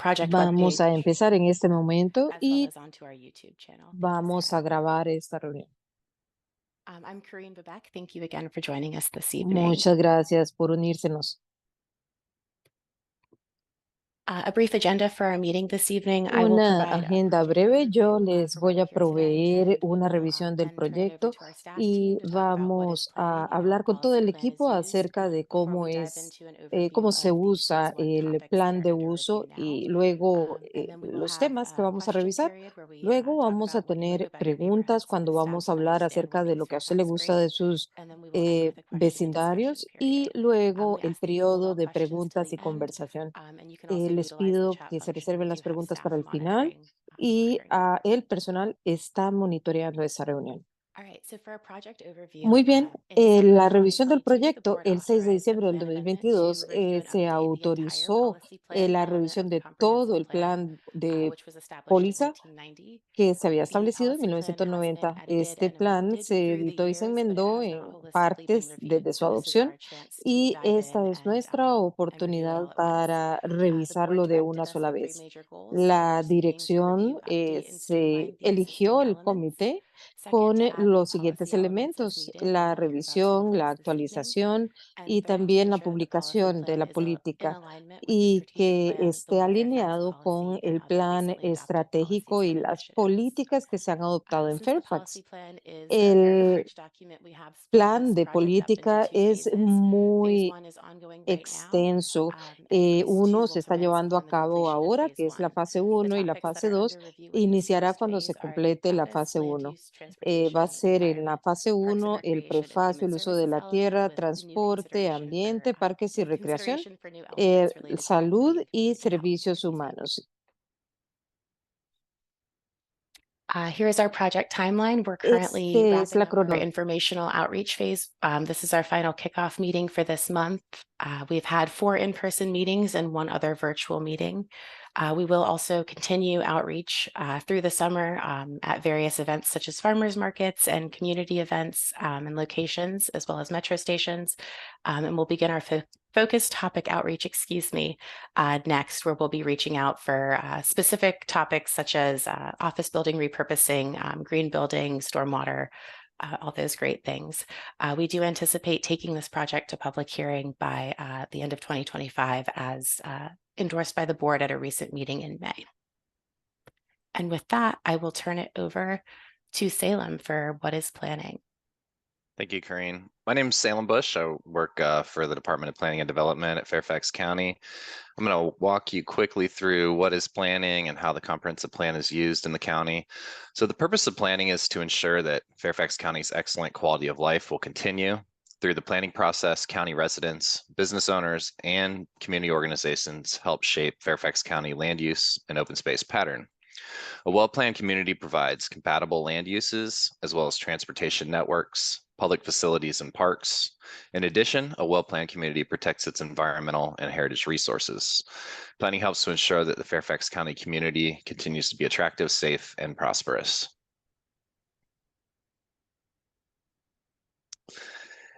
project Vamos a webpage empezar en este momento as well y as onto our YouTube channel. Thank you, vamos Sarah. a grabar esta reunión. I'm Karine Babek. Thank you again for joining us this evening. Muchas gracias por unírsenos. A brief agenda for our meeting this evening. I will Una provide a agenda project breve. Yo overview les for why voy we're a here today, proveer and we una will revisión del then turn it over proyecto to our staff team y to talk about what is vamos a planning and how the hablar con todo policy el plan is equipo used acerca de before cómo we dive into an cómo overview se of the phase usa one el topics that plan are de under review uso now. y luego And then we will los have temas que a vamos a question revisar. period where we Luego talk vamos a about what you love tener about your preguntas neighborhoods and cuando the staff vamos a to hablar understand what acerca de makes lo que a usted le Fairfax gusta great. de sus And then we will end with a question and discussion vecindarios y period. luego We el ask that you hold periodo all de questions till preguntas the y end. conversación. And you can also Les utilize the pido chat que se function. We reserven do las have preguntas para staff el final monitoring y that. el personal está monitoreando esa reunión. All right, so for a project overview, Muy bien, in summer la of revisión del 2022, the proyecto, board el 6 de authorized a diciembre del plan amendment to 2022, review and se update the entire autorizó policy plan la element of revisión the de todo comprehensive el plan, plan de which was established in póliza 1990. que se había The establecido en policy plan has been 1990. edited Este and plan amended se through the editó y se years, but it enmendó has not en holistically been partes reviewed. desde su So this is our adopción chance to y dive esta in es nuestra and review it oportunidad all at once. para The board revisarlo de una directed us sola on 3 vez. major goals. The La first being to dirección review, update, and se streamline the existing eligió el elements. comité Second, con to add new los siguientes policy elements as elementos: needed, and la we'll hear about some of revisión, la those this evening. actualización And y third, to también la ensure that the policy publicación de plan la is in política alignment with the y strategic que plan, the esté One Fairfax alineado con policy, and el other plan recently adopted policies estratégico y and las initiatives. políticas que se han adoptado en Since the policy Fairfax. plan is a very El large document, we have split plan this de project up into política 2 es phases. Phase muy 1 is ongoing right now, extenso. and phase 2 Uno will se está commence llevando upon a the cabo completion of ahora, phase que es la 1. fase The 1, y la topics that fase are 2 under review with this iniciará first cuando se phase are complete la preface, fase land 1. use, Va a transportation, ser en la environment, fase parks and 1 el recreation, and prefacio, human el uso de services la element tierra, with new transporte, consideration for ambiente, parques y with recreación, consideration for new elements related to salud equity and y community health. servicios humanos. Here is our project timeline. We're currently Este es wrapping la up our cronología. informational outreach phase. This is our final kickoff meeting for this month. We've had 4 in-person meetings and 1 other virtual meeting. We will also continue outreach through the summer at various events such as farmers markets and community events and locations, as well as metro stations. And we'll begin our focused topic outreach, next, where we'll be reaching out for specific topics such as office building repurposing, green building, stormwater, all those great things. We do anticipate taking this project to public hearing by the end of 2025 as endorsed by the board at a recent meeting in May. And with that, I will turn it over to Salem for what is planning. Thank you, Karine. My name is Salem Bush. I work for the Department of Planning and Development at Fairfax County. I'm going to walk you quickly through what is planning and how the comprehensive plan is used in the county. So the purpose of planning is to ensure that Fairfax County's excellent quality of life will continue. Through the planning process, county residents, business owners, and community organizations help shape Fairfax County land use and open space pattern. A well-planned community provides compatible land uses, as well as transportation networks, public facilities, and parks. In addition, a well-planned community protects its environmental and heritage resources. Planning helps to ensure that the Fairfax County community continues to be attractive, safe, and prosperous.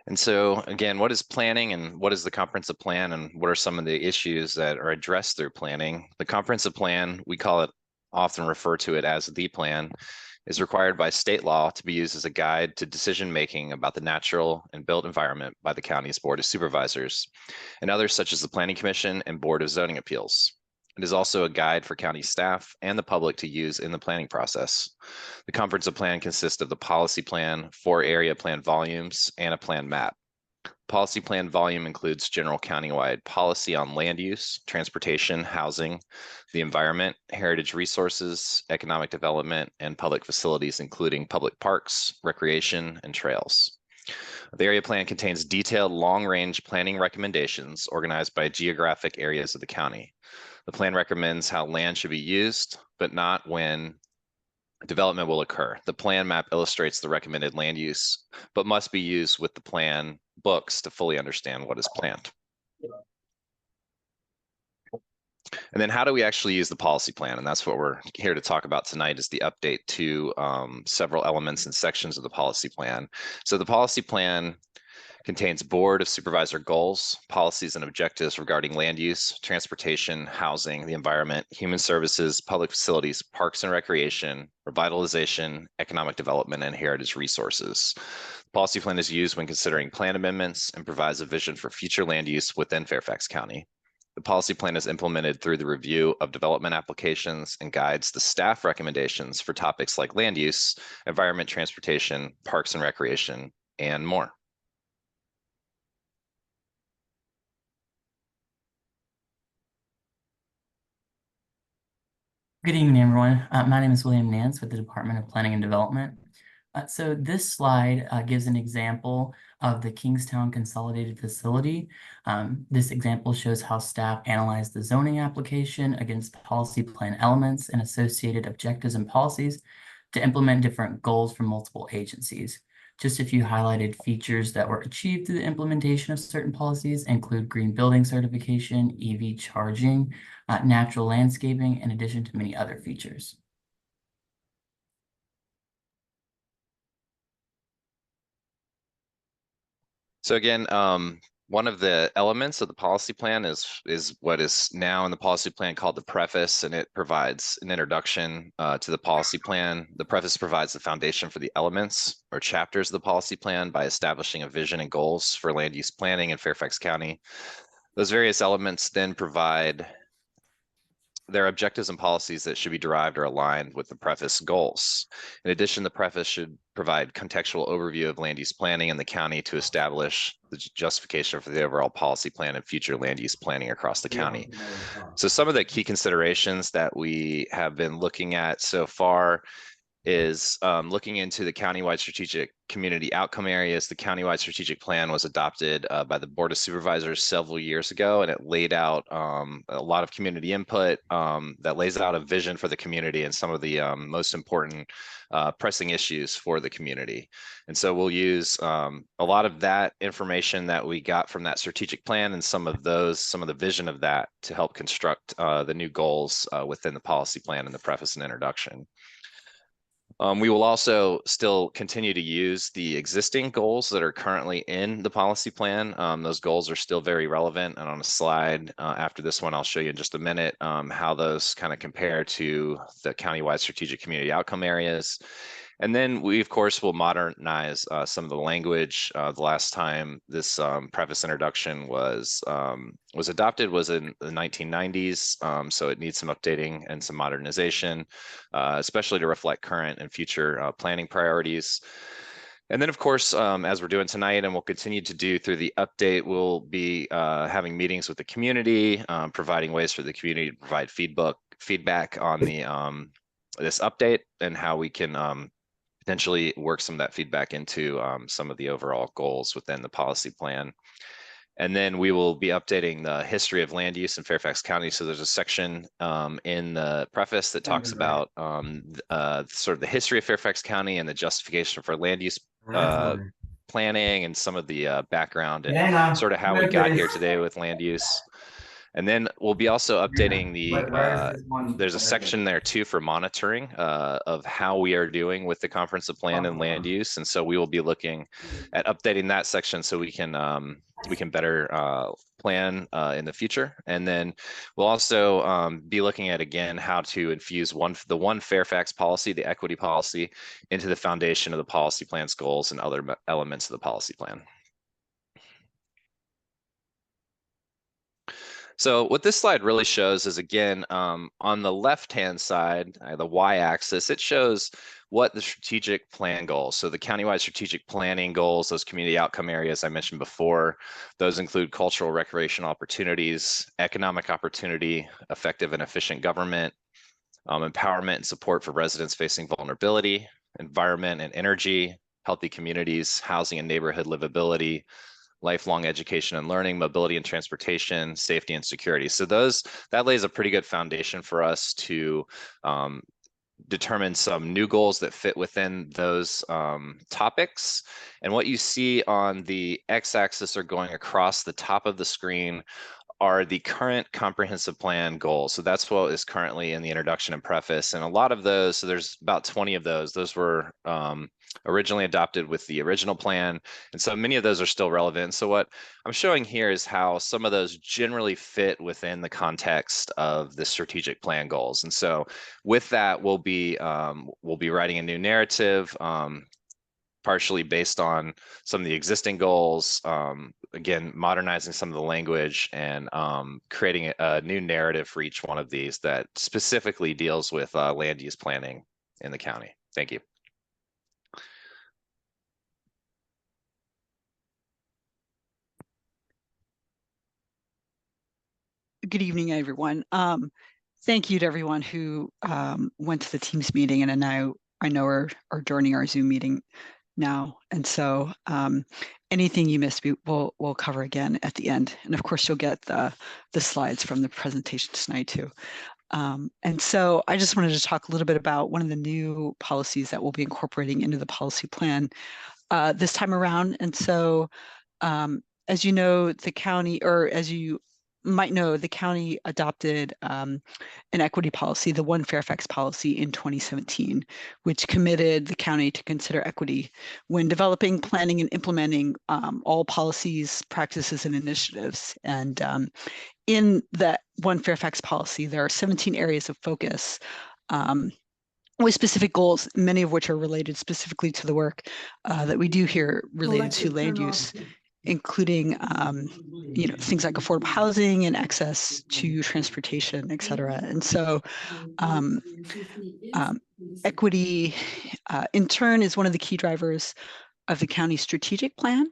And so, again, what is planning and what is the comprehensive plan and what are some of the issues that are addressed through planning? The comprehensive plan, we call it, often refer to it as the plan, is required by state law to be used as a guide to decision-making about the natural and built environment by the county's Board of Supervisors and others such as the Planning Commission and Board of Zoning Appeals. It is also a guide for county staff and the public to use in the planning process. The comprehensive plan consists of the policy plan, 4 area plan volumes, and a plan map. Policy plan volume includes general countywide policy on land use, transportation, housing, the environment, heritage resources, economic development, and public facilities, including public parks, recreation, and trails. The area plan contains detailed long-range planning recommendations organized by geographic areas of the county. The plan recommends how land should be used, but not when development will occur. The plan map illustrates the recommended land use, but must be used with the plan books to fully understand what is planned. And then how do we actually use the policy plan? And that's what we're here to talk about tonight, is the update to several elements and sections of the policy plan. So the policy plan Contains board of supervisor goals, policies, and objectives regarding land use, transportation, housing, the environment, human services, public facilities, parks and recreation, revitalization, economic development, and heritage resources. The policy plan is used when considering plan amendments and provides a vision for future land use within Fairfax County. The policy plan is implemented through the review of development applications and guides the staff recommendations for topics like land use, environment, transportation, parks and recreation, and more. Good evening, everyone. My name is William Nance with the Department of Planning and Development. So this slide gives an example of the Kingstown Consolidated Facility. This example shows how staff analyzed the zoning application against policy plan elements and associated objectives and policies to implement different goals for multiple agencies. Just a few highlighted features that were achieved through the implementation of certain policies include green building certification, EV charging, natural landscaping, in addition to many other features. So again, one of the elements of the policy plan is what is now in the policy plan called the preface, and it provides an introduction to the policy plan. The preface provides the foundation for the elements or chapters of the policy plan by establishing a vision and goals for land use planning in Fairfax County. Those various elements then provide their objectives and policies that should be derived or aligned with the preface goals. In addition, the preface should provide contextual overview of land use planning in the county to establish the justification for the overall policy plan and future land use planning across the county. So some of the key considerations that we have been looking at so far is looking into the countywide strategic community outcome areas. The countywide strategic plan was adopted by the Board of Supervisors several years ago, and it laid out a lot of community input that lays out a vision for the community and some of the most important pressing issues for the community. And so we'll use a lot of that information that we got from that strategic plan and some of the vision of that to help construct the new goals within the policy plan and the preface and introduction. We will also still continue to use the existing goals that are currently in the policy plan. Those goals are still very relevant, and on a slide after this one, I'll show you in just a minute how those kind of compare to the countywide strategic community outcome areas. And then we, of course, will modernize some of the language. The last time this preface introduction was adopted was in the 1990s, so it needs some updating and some modernization, especially to reflect current and future planning priorities. And then, of course, as we're doing tonight and we'll continue to do through the update, we'll be having meetings with the community, providing ways for the community to provide feedback on the this update and how we can potentially work some of that feedback into some of the overall goals within the policy plan. And then we will be updating the history of land use in Fairfax County. So there's a section in the preface that talks about sort of the history of Fairfax County and the justification for land use planning and some of the background sort of how we got here today with land use. And then we'll be also updating there's a section there too for monitoring of how we are doing with the comprehensive plan and land use. And so we will be looking at updating that section so we can better plan in the future. And then we'll also be looking at, again, how to infuse the one Fairfax policy, the equity policy, into the foundation of the policy plan's goals and other elements of the policy plan. So what this slide really shows is, again, on the left-hand side, the y-axis, it shows what the strategic plan goals. So the countywide strategic planning goals, those community outcome areas I mentioned before, those include cultural recreational opportunities, economic opportunity, effective and efficient government, empowerment and support for residents facing vulnerability, environment and energy, healthy communities, housing and neighborhood livability, lifelong education and learning, mobility and transportation, safety and security. So that lays a pretty good foundation for us to determine some new goals that fit within those topics. And what you see on the x-axis or going across the top of the screen are the current comprehensive plan goals. So that's what is currently in the introduction and preface. And a lot of those, so there's about 20 of those were originally adopted with the original plan. And so many of those are still relevant. So what I'm showing here is how some of those generally fit within the context of the strategic plan goals. And so with that, we'll be writing a new narrative, partially based on some of the existing goals, again, modernizing some of the language and creating a new narrative for each one of these that specifically deals with land use planning in the county. Thank you. Good evening, everyone. Thank you to everyone who went to the Teams meeting and I know are joining our Zoom meeting now. And so anything you missed, we'll cover again at the end. And of course, you'll get the slides from the presentation tonight too. And so I just wanted to talk a little bit about one of the new policies that we'll be incorporating into the policy plan this time around. And so as you know, the county, or as you might know, the county adopted an equity policy, the One Fairfax policy in 2017, which committed the county to consider equity when developing, planning, and implementing all policies, practices, and initiatives. And in that One Fairfax policy, there are 17 areas of focus with specific goals, many of which are related specifically to the work that we do here related to land use, including things like affordable housing and access to transportation, et cetera. And so equity in turn is one of the key drivers of the county's strategic plan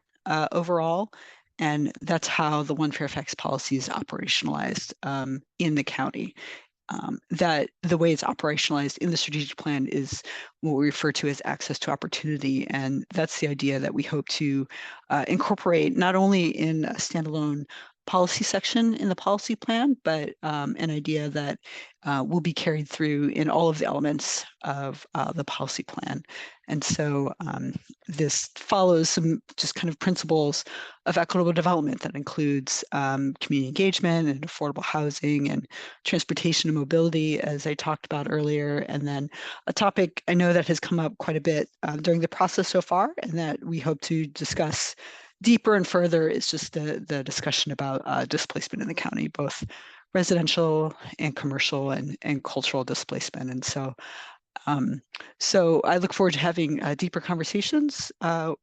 overall. And that's how the One Fairfax policy is operationalized in the county. That the way it's operationalized in the strategic plan is what we refer to as access to opportunity. And that's the idea that we hope to incorporate not only in a standalone policy section in the policy plan, but an idea that will be carried through in all of the elements of the policy plan. And so this follows some just kind of principles of equitable development that includes community engagement and affordable housing and transportation and mobility, as I talked about earlier. And then a topic I know that has come up quite a bit during the process so far, and that we hope to discuss deeper and further, is just the discussion about displacement in the county, both residential and commercial and cultural displacement. And so so I look forward to having deeper conversations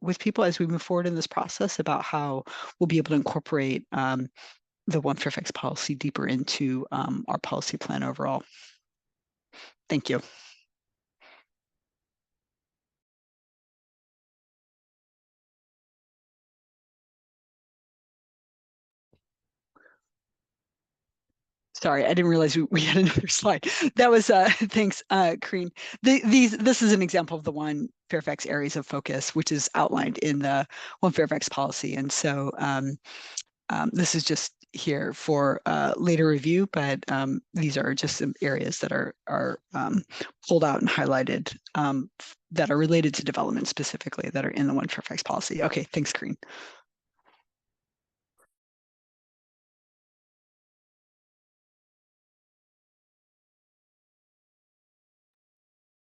with people as we move forward in this process about how we'll be able to incorporate the One Fairfax policy deeper into our policy plan overall. Thank you. Sorry, I didn't realize we had another slide. That was thanks, Karine. This is an example of the One Fairfax areas of focus, which is outlined in the One Fairfax policy. And so this is just here for later review, but these are just some areas that are pulled out and highlighted that are related to development specifically that are in the One Fairfax policy. Okay, thanks, Karine.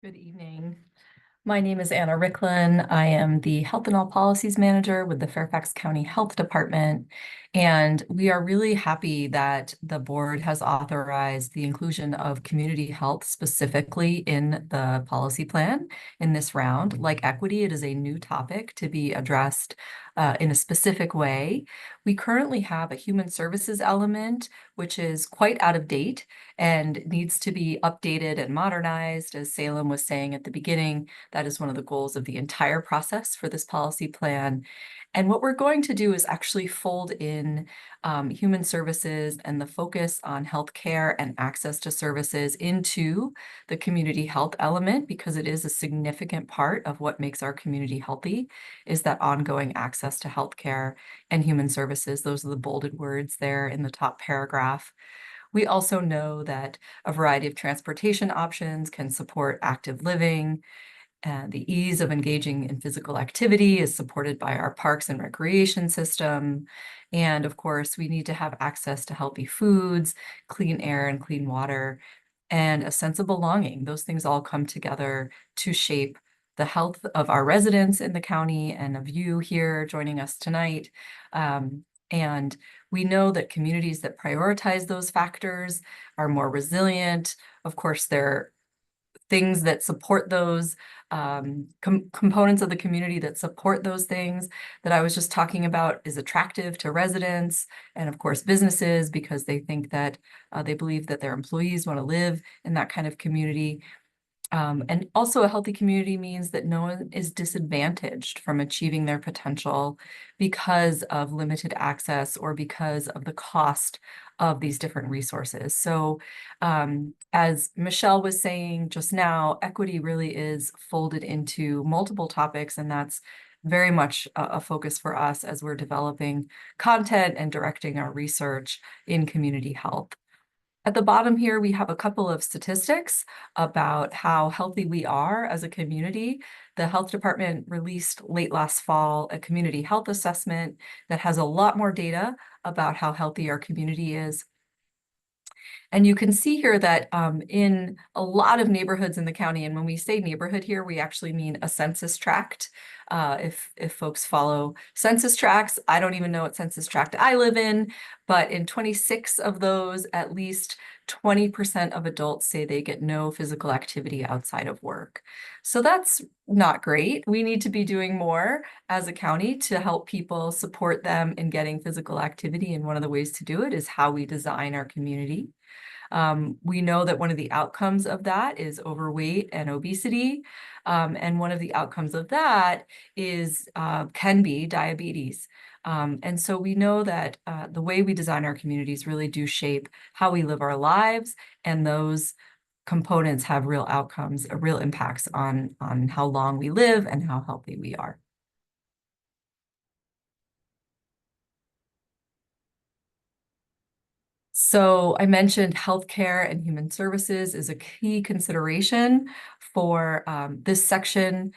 Good evening. My name is Anna Ricklin. I am the Health and All Policies Manager with the Fairfax County Health Department. And we are really happy that the board has authorized the inclusion of community health specifically in the policy plan in this round. Like equity, it is a new topic to be addressed in a specific way. We currently have a human services element, which is quite out of date and needs to be updated and modernized. As Salem was saying at the beginning, that is one of the goals of the entire process for this policy plan. And what we're going to do is actually fold in human services and the focus on healthcare and access to services into the community health element, because it is a significant part of what makes our community healthy, is that ongoing access to healthcare and human services. Those are the bolded words there in the top paragraph. We also know that a variety of transportation options can support active living. And the ease of engaging in physical activity is supported by our parks and recreation system. And of course, we need to have access to healthy foods, clean air and clean water, and a sense of belonging. Those things all come together to shape the health of our residents in the county and of you here joining us tonight. And we know that communities that prioritize those factors are more resilient. Of course, there are things that support those components of the community that support those things that I was just talking about is attractive to residents and of course businesses, because they think that they believe that their employees want to live in that kind of community. And also a healthy community means that no one is disadvantaged from achieving their potential because of limited access or because of the cost of these different resources. So as Michelle was saying just now, equity really is folded into multiple topics, and that's very much a focus for us as we're developing content and directing our research in community health. At the bottom here, we have a couple of statistics about how healthy we are as a community. The health department released late last fall a community health assessment that has a lot more data about how healthy our community is. And you can see here that in a lot of neighborhoods in the county, and when we say neighborhood here, we actually mean a census tract. If folks follow census tracts, I don't even know what census tract I live in, but in 26 of those, at least 20% of adults say they get no physical activity outside of work. So that's not great. We need to be doing more as a county to help people, support them in getting physical activity. And one of the ways to do it is how we design our community. We know that one of the outcomes of that is overweight and obesity. And one of the outcomes of that is can be diabetes. And so we know that the way we design our communities really do shape how we live our lives, and those components have real outcomes, real impacts on how long we live and how healthy we are. So I mentioned healthcare and human services is a key consideration for this section,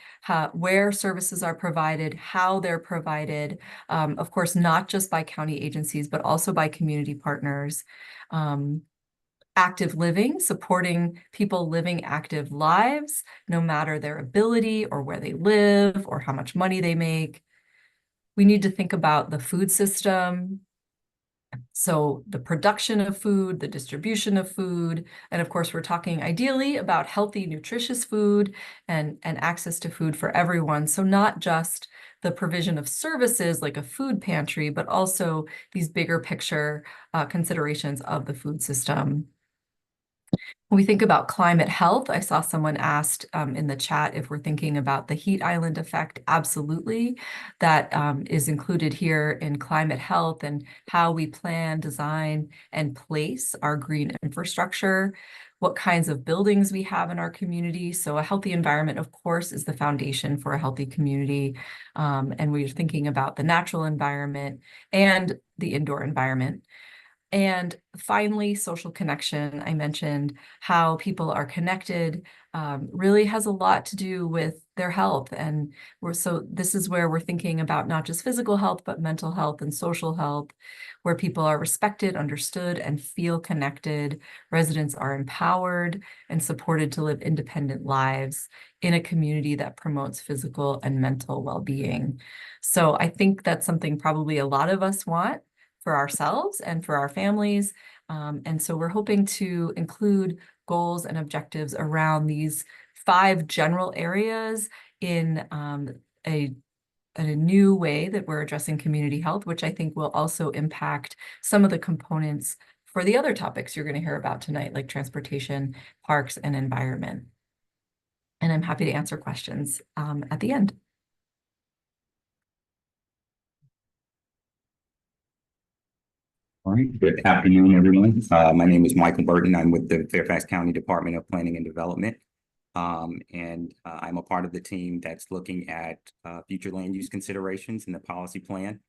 where services are provided, how they're provided, of course, not just by county agencies, but also by community partners. Active living, supporting people living active lives, no matter their ability or where they live or how much money they make. We need to think about the food system. So the production of food, the distribution of food, and of course, we're talking ideally about healthy, nutritious food and access to food for everyone. So not just the provision of services like a food pantry, but also these bigger picture considerations of the food system. When we think about climate health, I saw someone asked in the chat if we're thinking about the heat island effect. Absolutely. That is included here in climate health and how we plan, design, and place our green infrastructure, what kinds of buildings we have in our community. So a healthy environment, of course, is the foundation for a healthy community. And we're thinking about the natural environment and the indoor environment. And finally, social connection. I mentioned how people are connected really has a lot to do with their health. And so this is where we're thinking about not just physical health, but mental health and social health, where people are respected, understood, and feel connected. Residents are empowered and supported to live independent lives in a community that promotes physical and mental well-being. So I think that's something probably a lot of us want for ourselves and for our families. And so we're hoping to include goals and objectives around these 5 general areas in a new way that we're addressing community health, which I think will also impact some of the components for the other topics you're going to hear about tonight, like transportation, parks, and environment. And I'm happy to answer questions at the end. All right, good afternoon, everyone. My name is Michael Burton. I'm with the Fairfax County Department of Planning and Development. I'm a part of the team that's looking at future land use considerations in the policy plan.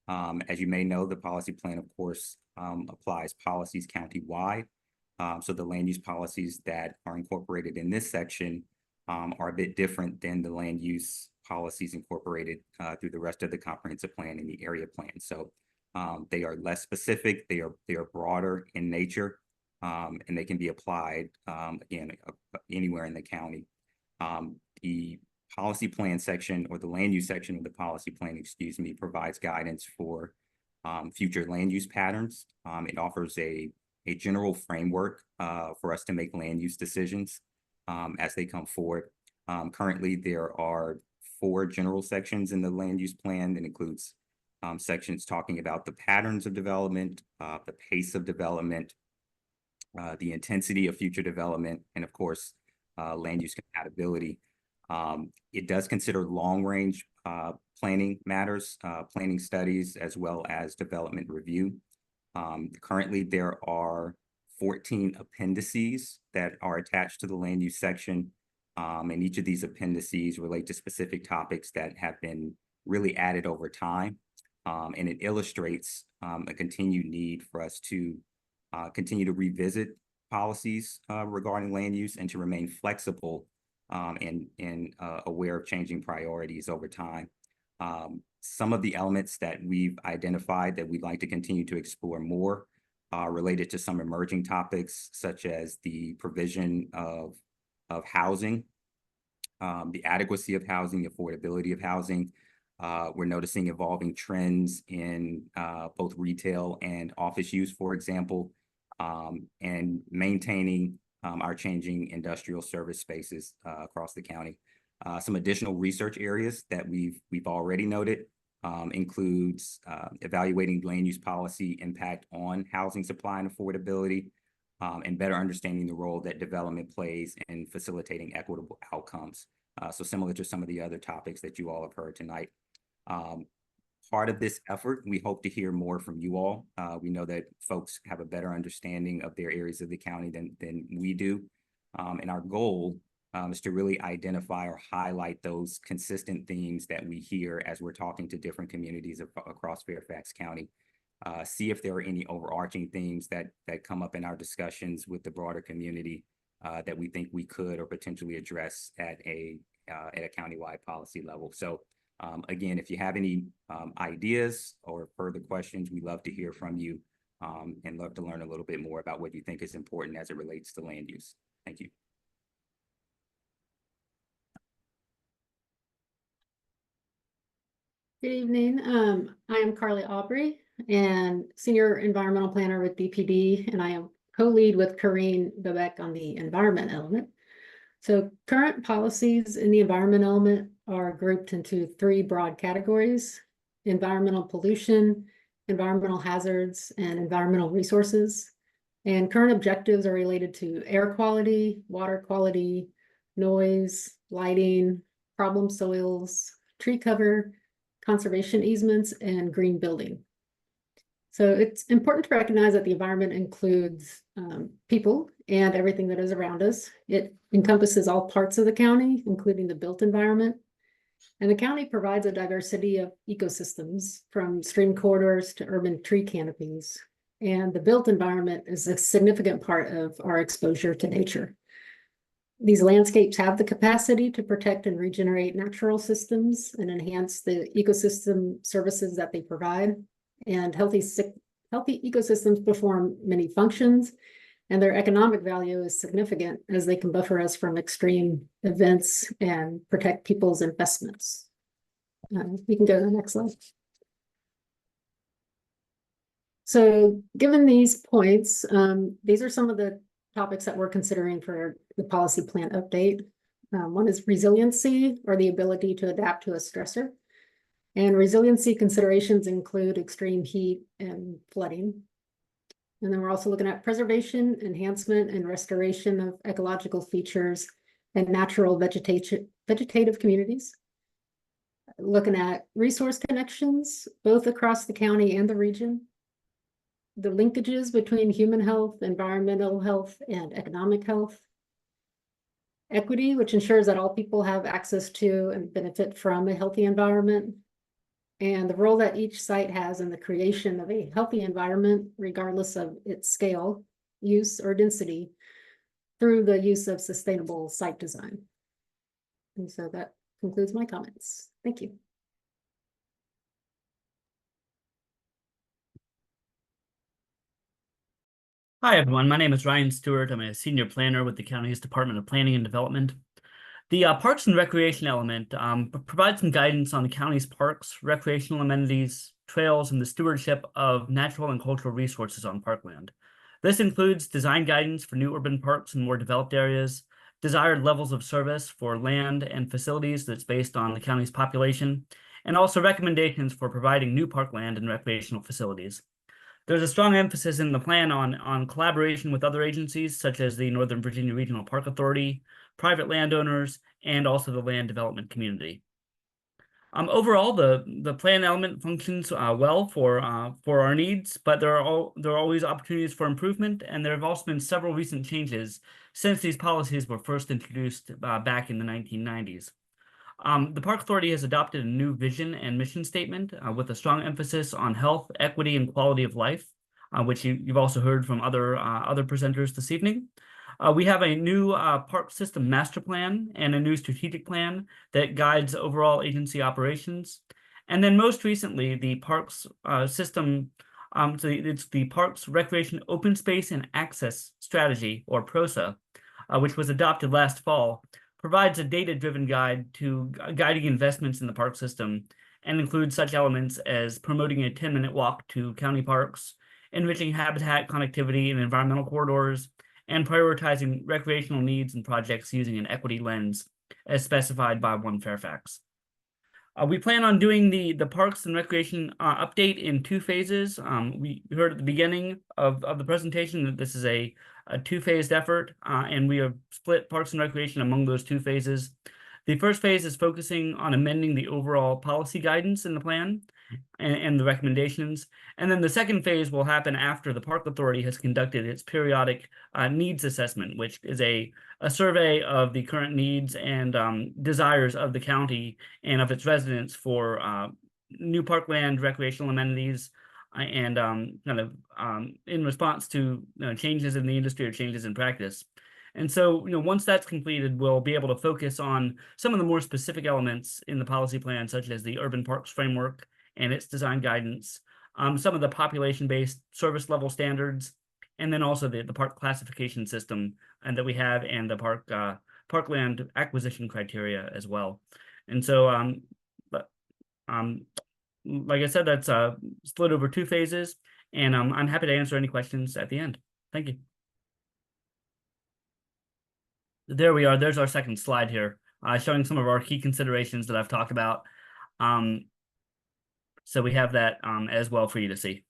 As you may know, the policy plan, of course, applies policies countywide. So the land use policies that are incorporated in this section are a bit different than the land use policies incorporated through the rest of the comprehensive plan and the area plan. So they are less specific, they are broader in nature, and they can be applied, again, anywhere in the county. The policy plan section, or the land use section of the policy plan, excuse me, provides guidance for future land use patterns. It offers a general framework for us to make land use decisions as they come forward. Currently, there are 4 general sections in the land use plan that includes sections talking about the patterns of development, the pace of development, the intensity of future development, and of course, land use compatibility. It does consider long-range planning matters, planning studies, as well as development review. Currently, there are 14 appendices that are attached to the land use section, and each of these appendices relate to specific topics that have been really added over time, and it illustrates a continued need for us to continue to revisit policies regarding land use and to remain flexible and aware of changing priorities over time. Some of the elements that we've identified that we'd like to continue to explore more related to some emerging topics, such as the provision of housing, the adequacy of housing, the affordability of housing. We're noticing evolving trends in both retail and office use, for example, and maintaining our changing industrial service spaces across the county. Some additional research areas that we've already noted includes evaluating land use policy impact on housing supply and affordability, and better understanding the role that development plays in facilitating equitable outcomes. So similar to some of the other topics that you all have heard tonight. Part of this effort, we hope to hear more from you all. We know that folks have a better understanding of their areas of the county than we do. And our goal is to really identify or highlight those consistent themes that we hear as we're talking to different communities across Fairfax County. See if there are any overarching themes that come up in our discussions with the broader community that we think we could or potentially address at a countywide policy level. So again, if you have any ideas or further questions, we'd love to hear from you and love to learn a little bit more about what you think is important as it relates to land use. Thank you. Good evening. I am Carly Aubrey and Senior Environmental Planner with DPD, and I am co-lead with Corrine Bebek on the environment element. So current policies in the environment element are grouped into 3 broad categories: environmental pollution, environmental hazards, and environmental resources. And current objectives are related to air quality, water quality, noise, lighting, problem soils, tree cover, conservation easements, and green building. So it's important to recognize that the environment includes people and everything that is around us. It encompasses all parts of the county, including the built environment. And the county provides a diversity of ecosystems, from stream corridors to urban tree canopies. And the built environment is a significant part of our exposure to nature. These landscapes have the capacity to protect and regenerate natural systems and enhance the ecosystem services that they provide. And healthy ecosystems perform many functions, and their economic value is significant as they can buffer us from extreme events and protect people's investments. We can go to the next slide. So given these points, these are some of the topics that we're considering for the policy plan update. One is resiliency, or the ability to adapt to a stressor. And resiliency considerations include extreme heat and flooding. And then we're also looking at preservation, enhancement, and restoration of ecological features and natural vegetative communities. Looking at resource connections, both across the county and the region. The linkages between human health, environmental health, and economic health. Equity, which ensures that all people have access to and benefit from a healthy environment. And the role that each site has in the creation of a healthy environment, regardless of its scale, use, or density, through the use of sustainable site design. And so that concludes my comments. Thank you. Hi, everyone. My name is Ryan Stewart. I'm a senior planner with the county's Department of Planning and Development. The Parks and Recreation element provides some guidance on the county's parks, recreational amenities, trails, and the stewardship of natural and cultural resources on parkland. This includes design guidance for new urban parks in more developed areas, desired levels of service for land and facilities that's based on the county's population, and also recommendations for providing new parkland and recreational facilities. There's a strong emphasis in the plan on collaboration with other agencies, such as the Northern Virginia Regional Park Authority, private landowners, and also the land development community. Overall, the plan element functions well for our needs, but there are always opportunities for improvement, and there have also been several recent changes since these policies were first introduced back in the 1990s. The Park Authority has adopted a new vision and mission statement with a strong emphasis on health, equity, and quality of life, which you've also heard from other presenters this evening. We have a new park system master plan and a new strategic plan that guides overall agency operations. And then most recently, the parks system, so it's the Parks Recreation Open Space and Access Strategy, or PROSA, which was adopted last fall, provides a data-driven guide to guiding investments in the park system and includes such elements as promoting a 10-minute walk to county parks, enriching habitat connectivity and environmental corridors, and prioritizing recreational needs and projects using an equity lens as specified by One Fairfax. We plan on doing the Parks and Recreation update in 2 phases. We heard at the beginning of the presentation that this is a 2-phased effort, and we have split Parks and Recreation among those 2 phases. The first phase is focusing on amending the overall policy guidance in the plan and the recommendations. And then the second phase will happen after the Park Authority has conducted its periodic needs assessment, which is a survey of the current needs and desires of the county and of its residents for new parkland, recreational amenities, and in response to changes in the industry or changes in practice. And so, once that's completed, we'll be able to focus on some of the more specific elements in the policy plan, such as the urban parks framework and its design guidance, some of the population-based service level standards, and then also the park classification system that we have and the parkland acquisition criteria as well. And so, like I said, that's split over 2 phases, and I'm happy to answer any questions at the end. Thank you. There we are. There's our second slide here, showing some of our key considerations that I've talked about. So we have that as well for you to see.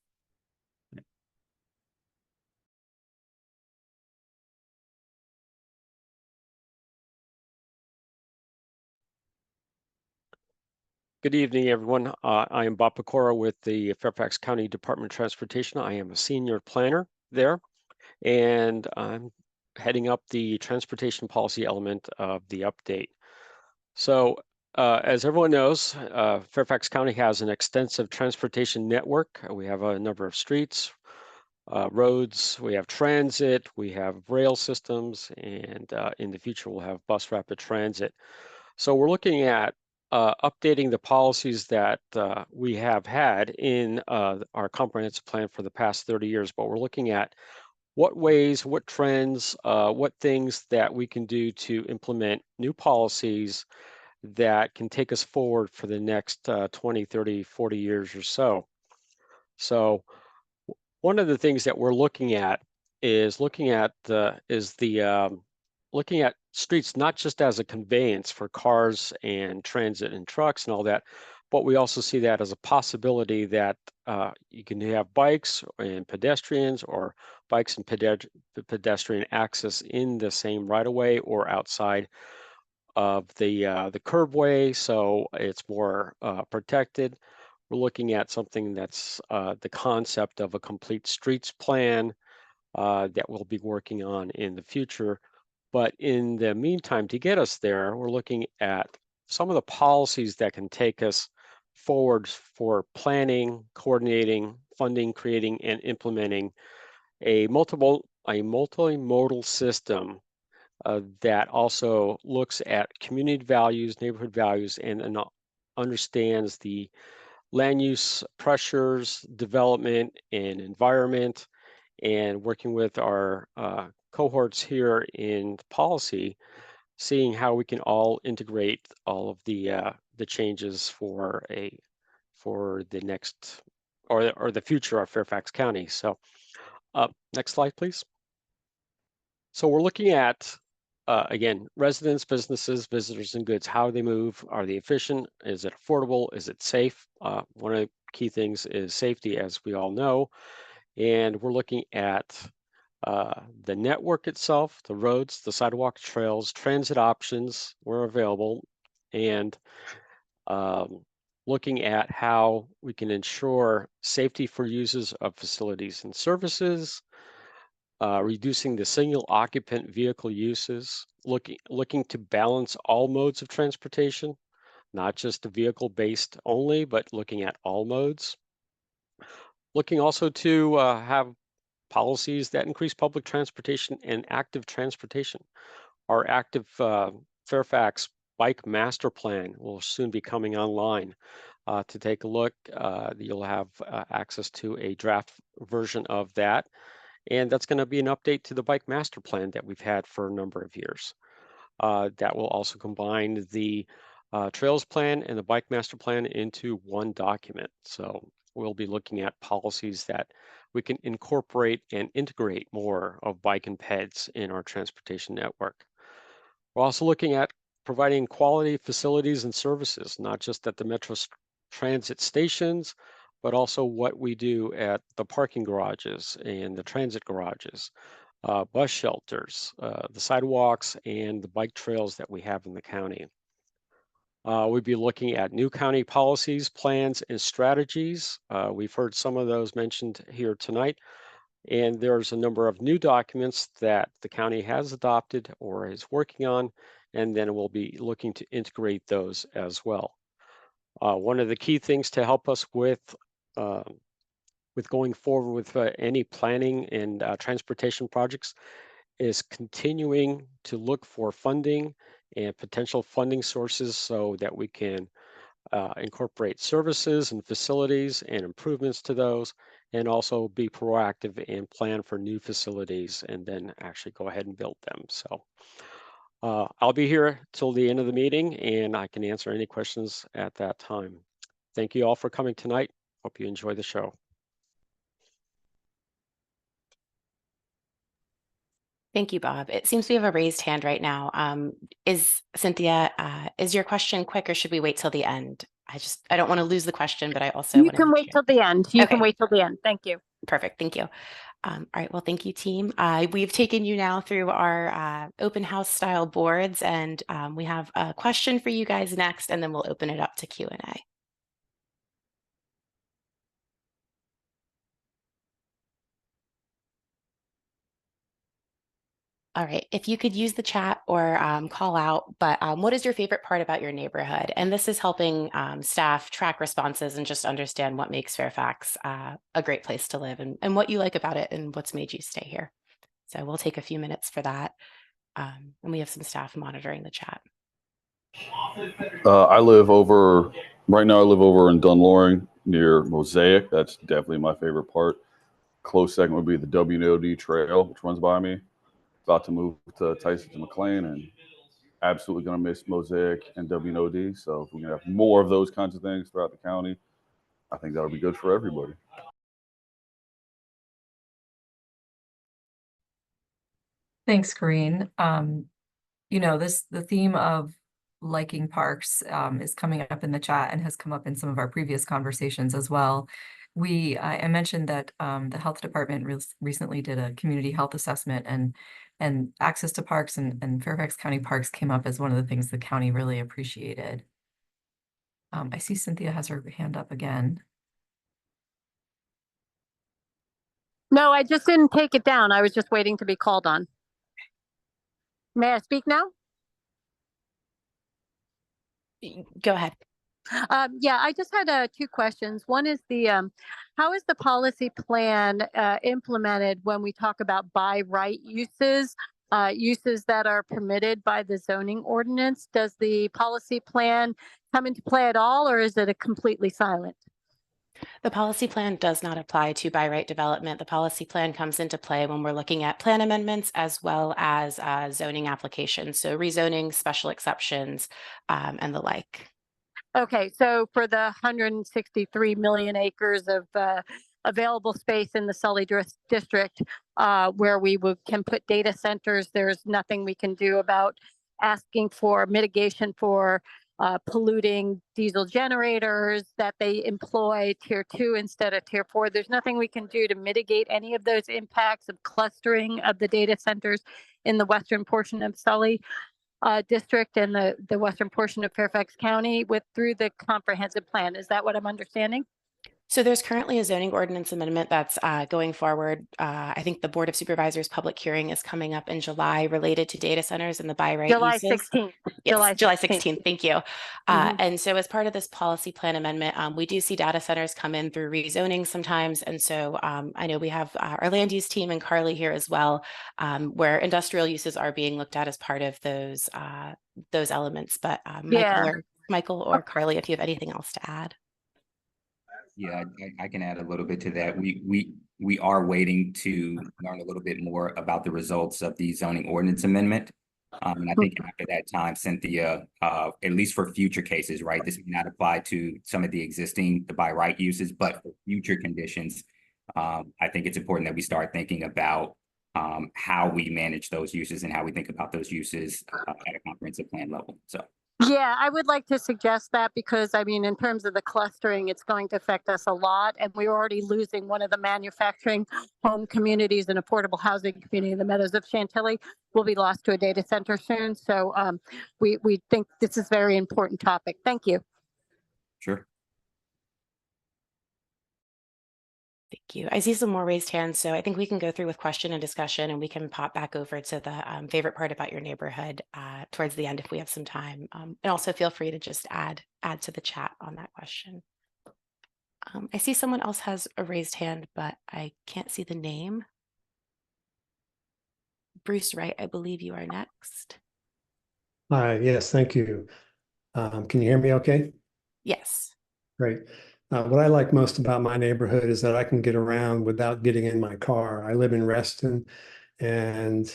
Good evening, everyone. I am Bob Pecora with the Fairfax County Department of Transportation. I am a senior planner there, and I'm heading up the transportation policy element of the update. So as everyone knows, Fairfax County has an extensive transportation network. We have a number of streets, roads, we have transit, we have rail systems, and in the future we'll have bus rapid transit. So we're looking at updating the policies that we have had in our comprehensive plan for the past 30 years, but we're looking at what ways, what trends, what things that we can do to implement new policies that can take us forward for the next 20, 30, 40 years or so. So one of the things that we're looking at is looking at streets not just as a conveyance for cars and transit and trucks and all that, but we also see that as a possibility that you can have bikes and pedestrians, or bikes and pedestrian access in the same right-of-way or outside of the curbway, so it's more protected. We're looking at something that's the concept of a complete streets plan that we'll be working on in the future. But in the meantime, to get us there, we're looking at some of the policies that can take us forward for planning, coordinating, funding, creating, and implementing a multimodal system that also looks at community values, neighborhood values, and understands the land use pressures, development, and environment, and working with our cohorts here in policy, seeing how we can all integrate all of the changes for the next or the future of Fairfax County. So next slide, please. So we're looking at, again, residents, businesses, visitors, and goods, how they move. Are they efficient? Is it affordable? Is it safe? One of the key things is safety, as we all know. And we're looking at the network itself, the roads, the sidewalk, trails, transit options were available, and looking at how we can ensure safety for users of facilities and services, reducing the single occupant vehicle uses, looking to balance all modes of transportation, not just the vehicle based only, but looking at all modes. Looking also to have policies that increase public transportation and active transportation. Our active Fairfax Bike Master Plan will soon be coming online. To take a look, you'll have access to a draft version of that. And that's going to be an update to the Bike Master Plan that we've had for a number of years. That will also combine the Trails Plan and the Bike Master Plan into one document. So we'll be looking at policies that we can incorporate and integrate more of bike and peds in our transportation network. We're also looking at providing quality facilities and services, not just at the Metro Transit stations, but also what we do at the parking garages and the transit garages, bus shelters, the sidewalks, and the bike trails that we have in the county. We'd be looking at new county policies, plans, and strategies. We've heard some of those mentioned here tonight, and there's a number of new documents that the county has adopted or is working on, and then we'll be looking to integrate those as well. One of the key things to help us with going forward with any planning and transportation projects is continuing to look for funding and potential funding sources so that we can incorporate services and facilities and improvements to those, and also be proactive and plan for new facilities and then actually go ahead and build them. So I'll be here till the end of the meeting and I can answer any questions at that time. Thank you all for coming tonight. Hope you enjoy the show. Thank you, Bob. It seems we have a raised hand right now. Is Cynthia, is your question quick or should we wait till the end? I don't want to lose the question, but I also You can wait till the end. You can wait till the end. Thank you. Perfect. Thank you. All right. Well, thank you, team. We've taken you now through our open house style boards, and we have a question for you guys next, and then we'll open it up to Q&A. All right, if you could use the chat or call out, but what is your favorite part about your neighborhood? And this is helping staff track responses and just understand what makes Fairfax a great place to live and what you like about it and what's made you stay here. So we'll take a few minutes for that. And we have some staff monitoring the chat. I live over, right now I live over in Dunloring near Mosaic. That's definitely my favorite part. Close second would be the WNOD trail, which runs by me. About to move to Tyson to McLean and absolutely going to miss Mosaic and WNOD. So if we can have more of those kinds of things throughout the county, I think that'll be good for everybody. Thanks, Corrine. You know, the theme of liking parks is coming up in the chat and has come up in some of our previous conversations as well. I mentioned that the health department recently did a community health assessment, and access to parks and Fairfax County parks came up as one of the things the county really appreciated. I see Cynthia has her hand up again. No, I just didn't take it down. I was just waiting to be called on. May I speak now? Go ahead. Yeah, I just had two questions. One is how is the policy plan implemented when we talk about by right uses, uses that are permitted by the zoning ordinance? Does the policy plan come into play at all, or is it a completely silent? The policy plan does not apply to by right development. The policy plan comes into play when we're looking at plan amendments as well as zoning applications, so rezoning, special exceptions, and the like. Okay, so for the 163 million acres of available space in the Sully district, where we can put data centers, there's nothing we can do about asking for mitigation for polluting diesel generators that they employ tier 2 instead of tier 4. There's nothing we can do to mitigate any of those impacts of clustering of the data centers in the western portion of Sully district and the western portion of Fairfax County through the comprehensive plan. Is that what I'm understanding? So there's currently a zoning ordinance amendment that's going forward. I think the Board of Supervisors public hearing is coming up in July related to data centers and the by right July uses. 16th. Yes, July 16th. Thank you. And so as part of this policy plan amendment, we do see data centers come in through rezoning sometimes. And so I know we have our land use team and Carly here as well, where industrial uses are being looked at as part of those elements. But Michael or Carly, if you have anything else to add. Yeah, I can add a little bit to that. We are waiting to learn a little bit more about the results of the zoning ordinance amendment. And I think after that time, Cynthia, at least for future cases, right, this may not apply to some of the by right uses, but for future conditions, I think it's important that we start thinking about how we manage those uses and how we think about those uses at a comprehensive plan level. So. Yeah, I would like to suggest that because, I mean, in terms of the clustering, it's going to affect us a lot. And we're already losing one of the manufacturing home communities and affordable housing community in the Meadows of Chantilly will be lost to a data center soon. So we think this is a very important topic. Thank you. Sure. Thank you. I see some more raised hands, so I think we can go through with question and discussion, and we can pop back over to the favorite part about your neighborhood towards the end if we have some time. And also feel free to just add to the chat on that question. I see someone else has a raised hand, but I can't see the name. Bruce Wright, I believe you are next. Hi, yes, thank you. Can you hear me okay? Yes. Great. What I like most about my neighborhood is that I can get around without getting in my car. I live in Reston, and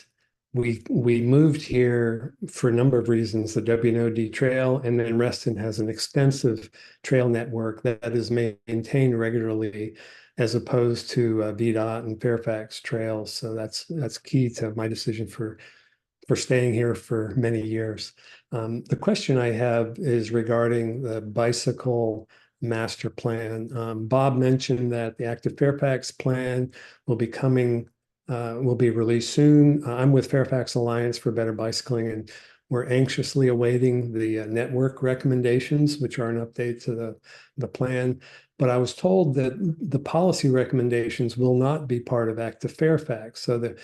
we moved here for a number of reasons, the W&OD trail, and then Reston has an extensive trail network that is maintained regularly as opposed to VDOT and Fairfax trails. So that's key to my decision for staying here for many years. The question I have is regarding the bicycle master plan. Bob mentioned that the Active Fairfax plan will be released soon. I'm with Fairfax Alliance for Better Bicycling, and we're anxiously awaiting the network recommendations, which are an update to the plan. But I was told that the policy recommendations will not be part of Active Fairfax. So the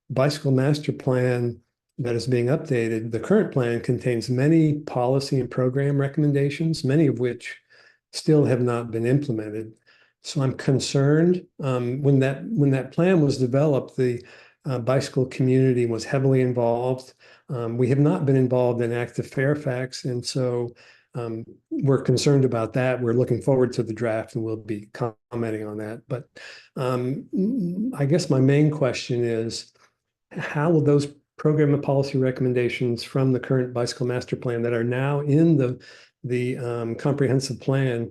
bicycle master plan that is being updated, the current plan contains many policy and program recommendations, many of which still have not been implemented. So I'm concerned. When that plan was developed, the bicycle community was heavily involved. We have not been involved in Active Fairfax, and so we're concerned about that. We're looking forward to the draft, and we'll be commenting on that. But I guess my main question is, how will those program and policy recommendations from the current bicycle master plan that are now in the comprehensive plan,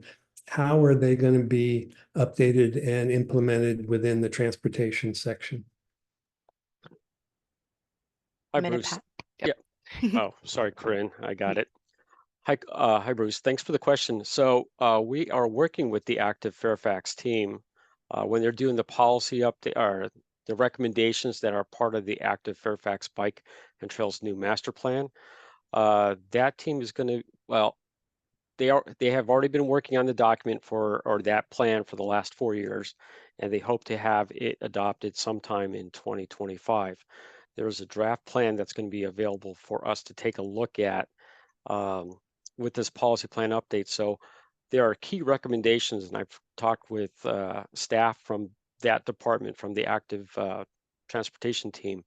how are they going to be updated and implemented within the transportation section? Hi, Bruce. Yep. Yeah. Oh, sorry, Corinne. I got it. Hi, Bruce. Thanks for the question. So we are working with the Active Fairfax team when they're doing the policy update or the recommendations that are part of the Active Fairfax Bike and Trails new master plan. That team is going to, well, they have already been working on the document or that plan for the last 4 years, and they hope to have it adopted sometime in 2025. There's a draft plan that's going to be available for us to take a look at with this policy plan update. So there are key recommendations, and I've talked with staff from that department, from the Active Transportation team,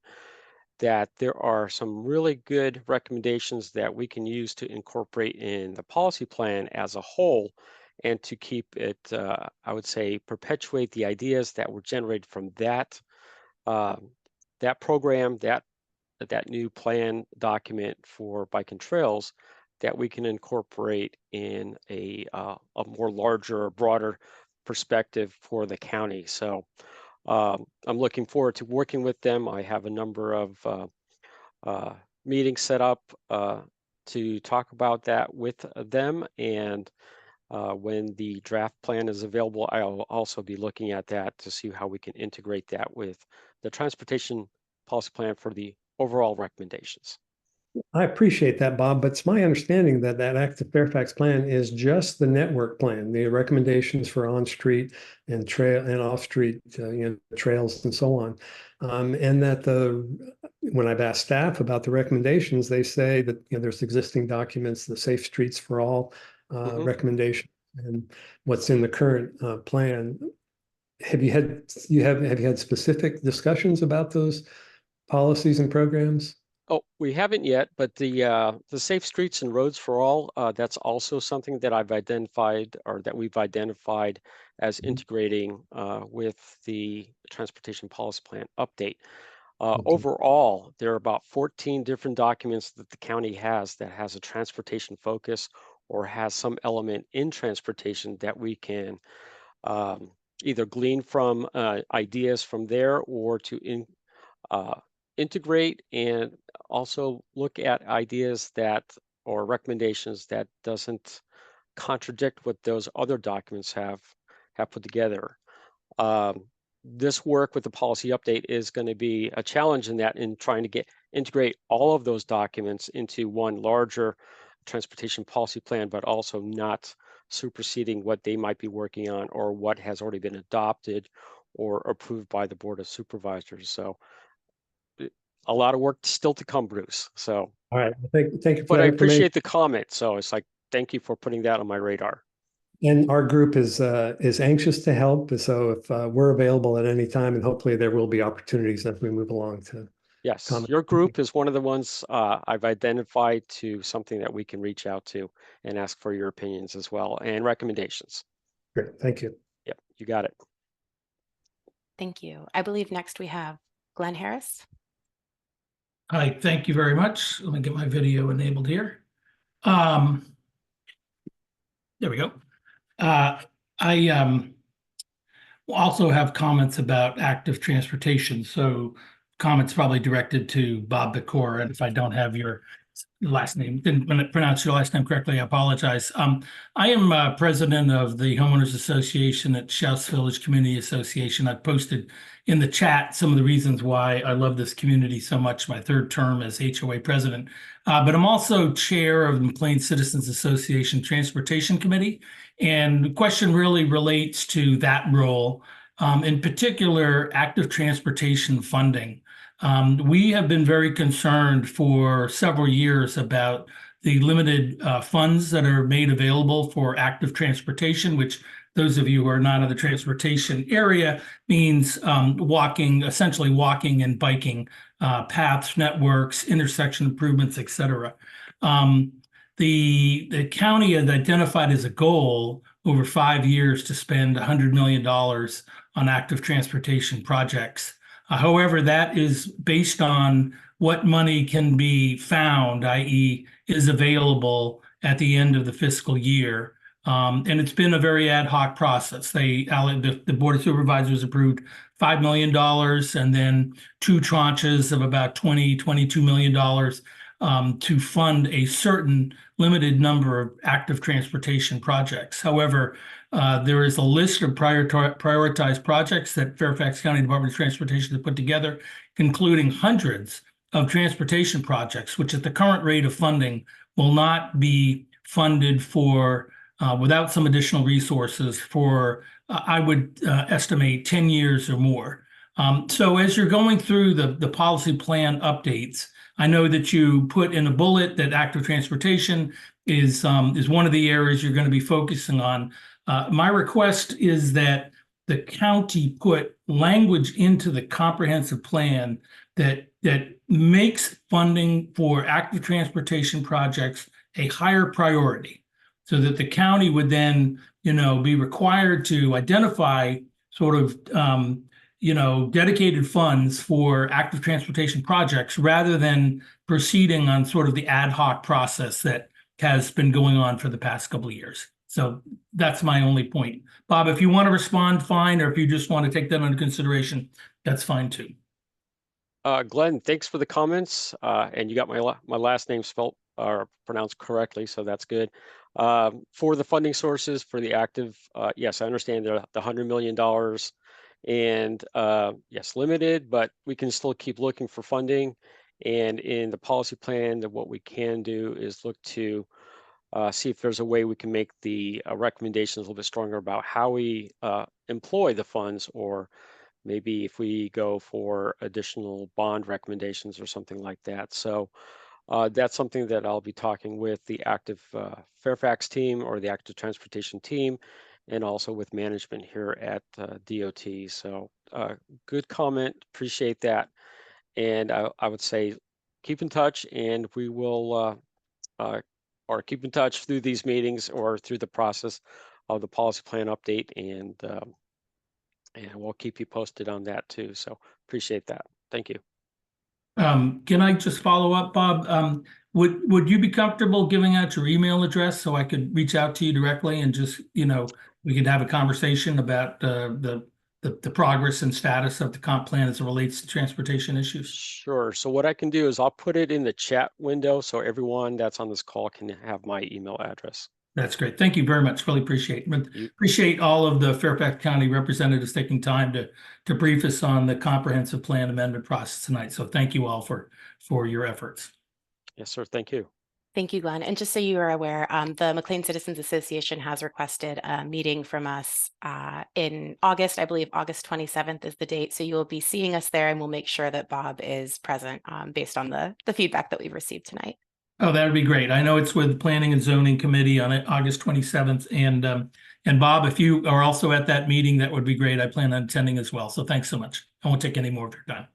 that there are some really good recommendations that we can use to incorporate in the policy plan as a whole and to keep it, I would say, perpetuate the ideas that were generated from that that program, that new plan document for bike and trails, that we can incorporate in a more larger, broader perspective for the county. So I'm looking forward to working with them. I have a number of meetings set up to talk about that with them. And when the draft plan is available, I'll also be looking at that to see how we can integrate that with the transportation policy plan for the overall recommendations. I appreciate that, Bob, but it's my understanding that that Active Fairfax plan is just the network plan, the recommendations for on-street and trail and off-street, trails and so on. And that when I've asked staff about the recommendations, they say that there's existing documents, the Safe Streets for All recommendation, and what's in the current plan. Have you had specific discussions about those policies and programs? Oh, we haven't yet, but the Safe Streets and Roads for All, that's also something that I've identified, or that we've identified as integrating with the Transportation Policy Plan update. Overall, there are about 14 different documents that the county has that has a transportation focus or has some element in transportation that we can either glean from ideas from there, or to integrate and also look at ideas that, or recommendations that doesn't contradict what those other documents have put together. This work with the policy update is going to be a challenge in trying to integrate all of those documents into one larger transportation policy plan, but also not superseding what they might be working on or what has already been adopted or approved by the Board of Supervisors. So a lot of work still to come, Bruce. So, all right, thank you for but that I appreciate the comment. So it's like, thank you for putting that on my radar. And our group is anxious to help. So if we're available at any time, and hopefully there will be opportunities as we move along to. Yes, comment. Your group is one of the ones I've identified to something that we can reach out to and ask for your opinions as well and recommendations. Great, thank you. Yep, you got it. Thank you. I believe next we have Glenn Harris. Hi, thank you very much. Let me get my video enabled here. There we go. I also have comments about active transportation. So comments probably directed to Bob Bacor. And if I don't have your last name, didn't pronounce your last name correctly, I apologize. I am president of the Homeowners Association at Scouse Village Community Association. I posted in the chat some of the reasons why I love this community so much, my third term as HOA president. But I'm also chair of the McLean Citizens Association Transportation Committee. And the question really relates to that role, in particular, active transportation funding. We have been very concerned for several years about the limited funds that are made available for active transportation, which those of you who are not in the transportation area means essentially walking and biking paths, networks, intersection improvements, et cetera. The county has identified as a goal over 5 years to spend $100 million on active transportation projects. However, that is based on what money can be found, i.e. is available at the end of the fiscal year. And it's been a very ad hoc process. The Board of Supervisors approved $5 million and then 2 tranches of about $22 million to fund a certain limited number of active transportation projects. However, there is a list of prioritized projects that Fairfax County Department of Transportation has put together, including hundreds of transportation projects, which at the current rate of funding will not be funded for without some additional resources for, I would estimate, 10 years or more. So as you're going through the policy plan updates, I know that you put in a bullet that active transportation is one of the areas you're going to be focusing on. My request is that the county put language into the comprehensive plan that makes funding for active transportation projects a higher priority. so that the county would then, be required to identify sort of, dedicated funds for active transportation projects rather than proceeding on sort of the ad hoc process that has been going on for the past couple of years. So that's my only point. Bob, if you want to respond, fine, or if you just want to take that under consideration, that's fine too. Glenn, thanks for the comments. And you got my last name spelled or pronounced correctly, so that's good. For the funding sources for the active, yes, I understand the $100 million and yes, limited, but we can still keep looking for funding. And in the policy plan, that what we can do is look to see if there's a way we can make the recommendations a little bit stronger about how we employ the funds, or maybe if we go for additional bond recommendations or something like that. So that's something that I'll be talking with the active Fairfax team or the active transportation team, and also with management here at DOT. So good comment, appreciate that. And I would say keep in touch, and we will or keep in touch through these meetings or through the process of the policy plan update, and we'll keep you posted on that too. So appreciate that. Thank you. Can I just follow up, Bob? Would you be comfortable giving out your email address so I could reach out to you directly and just, we could have a conversation about the progress and status of the comp plan as it relates to transportation issues? Sure. So what I can do is I'll put it in the chat window so everyone that's on this call can have my email address. That's great. Thank you very much. Really appreciate it. Appreciate all of the Fairfax County representatives taking time to brief us on the comprehensive plan amendment process tonight. So thank you all for your efforts. Yes, sir. Thank you. Thank you, Glenn. And just so you are aware, the McLean Citizens Association has requested a meeting from us in August. I believe August 27th is the date. So you will be seeing us there, and we'll make sure that Bob is present based on the feedback that we've received tonight. Oh, that would be great. I know it's with Planning and Zoning Committee on August 27th. And Bob, if you are also at that meeting, that would be great. I plan on attending as well. So thanks so much. I won't take any more of your time.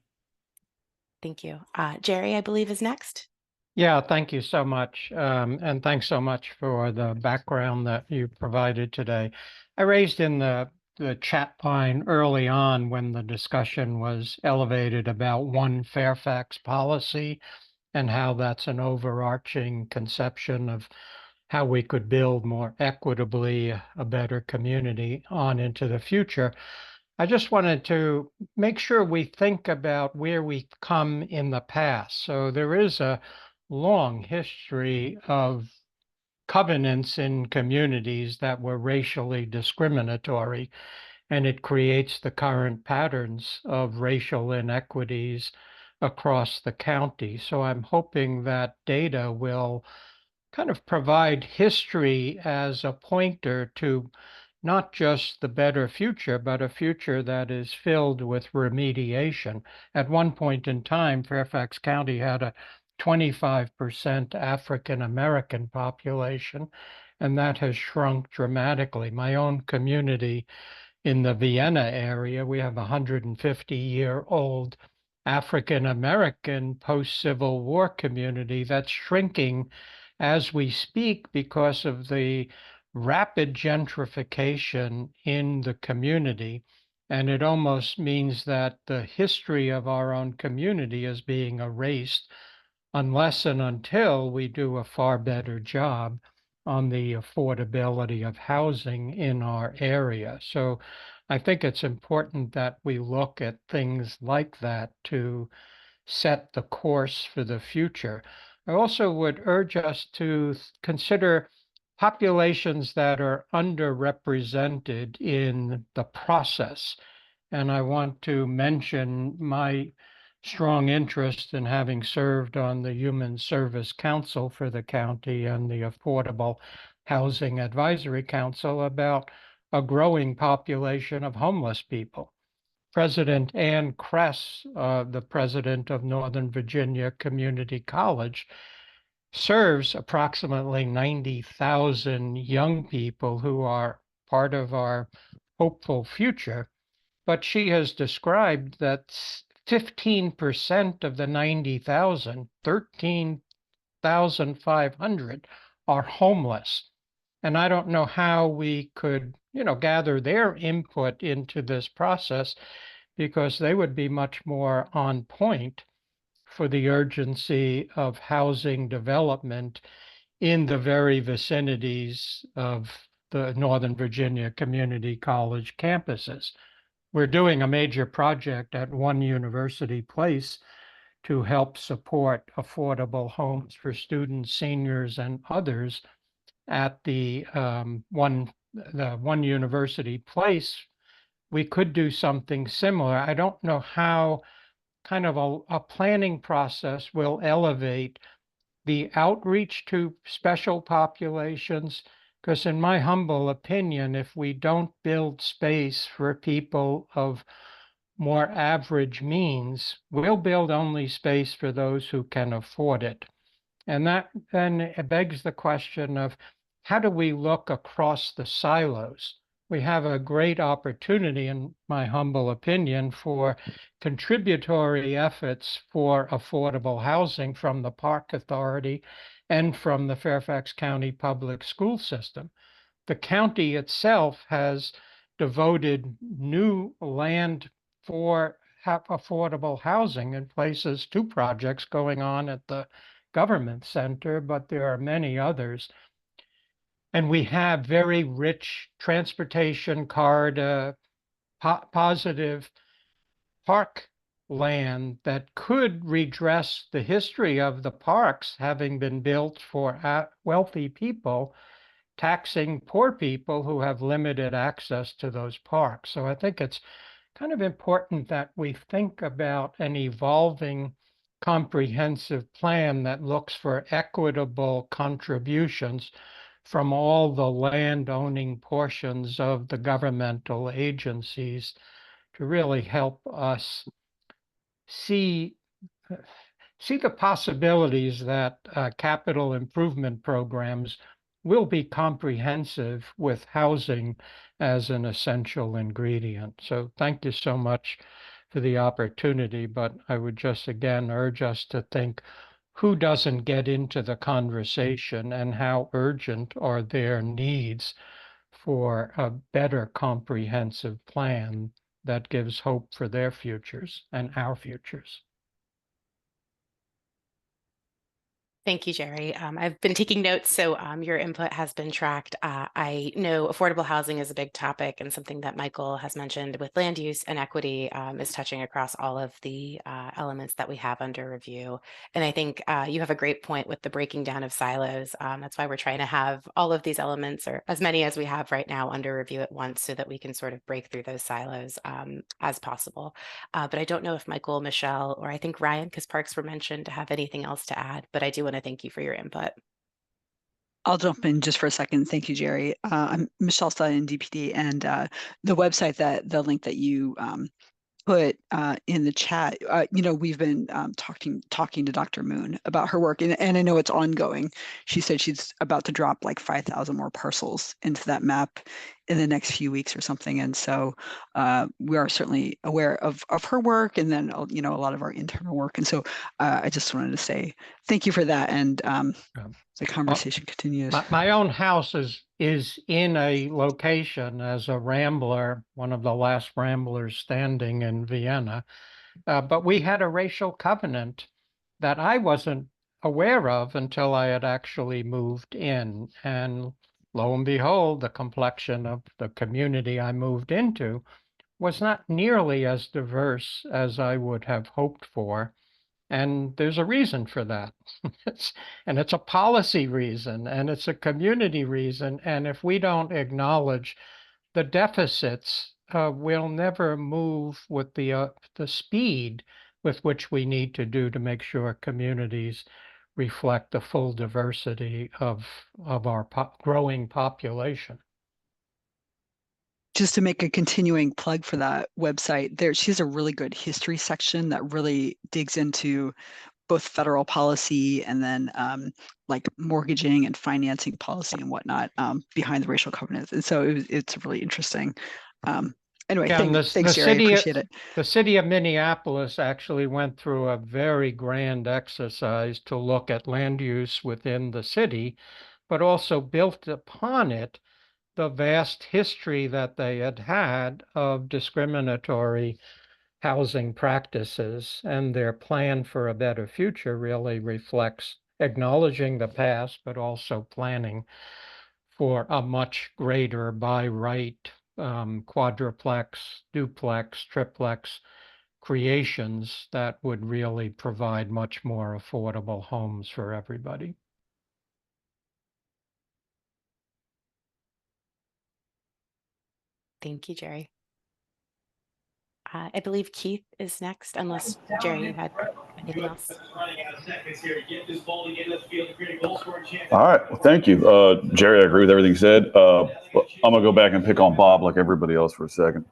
Thank you. Jerry, I believe, is next. Yeah, thank you so much. And thanks so much for the background that you provided today. I raised in the chat line early on when the discussion was elevated about one Fairfax policy and how that's an overarching conception of how we could build more equitably a better community on into the future. I just wanted to make sure we think about where we've come in the past. So there is a long history of covenants in communities that were racially discriminatory, and it creates the current patterns of racial inequities across the county. So I'm hoping that data will kind of provide history as a pointer to not just the better future, but a future that is filled with remediation. At one point in time, Fairfax County had a 25% African American population, and that has shrunk dramatically. My own community in the Vienna area, we have a 150-year-old African American post-Civil War community that's shrinking as we speak because of the rapid gentrification in the community. And it almost means that the history of our own community is being erased unless and until we do a far better job on the affordability of housing in our area. So I think it's important that we look at things like that to set the course for the future. I also would urge us to consider populations that are underrepresented in the process. And I want to mention my strong interest in having served on the Human Service Council for the county and the Affordable Housing Advisory Council about a growing population of homeless people. President Ann Kress, the president of Northern Virginia Community College, serves approximately 90,000 young people who are part of our hopeful future. But she has described that 15% of the 90,000, 13,500, are homeless. And I don't know how we could, gather their input into this process, because they would be much more on point for the urgency of housing development in the very vicinities of the Northern Virginia Community College campuses. We're doing a major project at One University Place to help support affordable homes for students, seniors, and others at the One University Place. We could do something similar. I don't know how kind of a planning process will elevate the outreach to special populations, because in my humble opinion, if we don't build space for people of more average means, we'll build only space for those who can afford it. And that then begs the question of, how do we look across the silos? We have a great opportunity, in my humble opinion, for contributory efforts for affordable housing from the Park Authority and from the Fairfax County Public School System. The county itself has devoted new land for affordable housing in places, 2 projects going on at the government center, but there are many others. And we have very rich transportation corridor, positive park land that could redress the history of the parks having been built for wealthy people, taxing poor people who have limited access to those parks. So I think it's kind of important that we think about an evolving comprehensive plan that looks for equitable contributions from all the land-owning portions of the governmental agencies to really help us see the possibilities that capital improvement programs will be comprehensive with housing as an essential ingredient. So thank you so much for the opportunity, but I would just again urge us to think, who doesn't get into the conversation, and how urgent are their needs for a better comprehensive plan that gives hope for their futures and our futures. Thank you, Jerry. I've been taking notes, so your input has been tracked. I know affordable housing is a big topic, and something that Michael has mentioned with land use and equity is touching across all of the elements that we have under review. And I think you have a great point with the breaking down of silos. That's why we're trying to have all of these elements, or as many as we have right now, under review at once, so that we can sort of break through those silos as possible. But I don't know if Michael, Michelle, or I think Ryan, because parks were mentioned, to have anything else to add, but I do want to thank you for your input. I'll jump in just for a second. Thank you, Jerry. I'm Michelle Stallion, DPD, and the website the link that you put in the chat, we've been talking to Dr. Moon about her work, and I know it's ongoing. She said she's about to drop like 5,000 more parcels into that map in the next few weeks or something. And so we are certainly aware of her work, and then, a lot of our internal work. And so I just wanted to say thank you for that. And the conversation continues. My own house is in a location as a rambler, one of the last ramblers standing in Vienna. But we had a racial covenant that I wasn't aware of until I had actually moved in. And lo and behold, the complexion of the community I moved into was not nearly as diverse as I would have hoped for. And there's a reason for that. It's a policy reason, and it's a community reason. And if we don't acknowledge the deficits, we'll never move with the speed with which we need to do to make sure communities reflect the full diversity of our growing population. Just to make a continuing plug for that website, she has a really good history section that really digs into both federal policy and then like mortgaging and financing policy and whatnot behind the racial covenants. And so it's really interesting. Anyway, thanks, Jerry. I appreciate it. The city of Minneapolis actually went through a very grand exercise to look at land use within the city but also built upon it the vast history that they had of discriminatory housing practices, and their plan for a better future really reflects acknowledging the past, but also planning for a much greater by right quadruplex, duplex, triplex creations that would really provide much more affordable homes for everybody. Thank you, Jerry. I believe Keith is next, unless Jerry, you had anything else. All right, well, thank you. Jerry, I agree with everything you said. But I'm gonna go back and pick on Bob like everybody else for a second.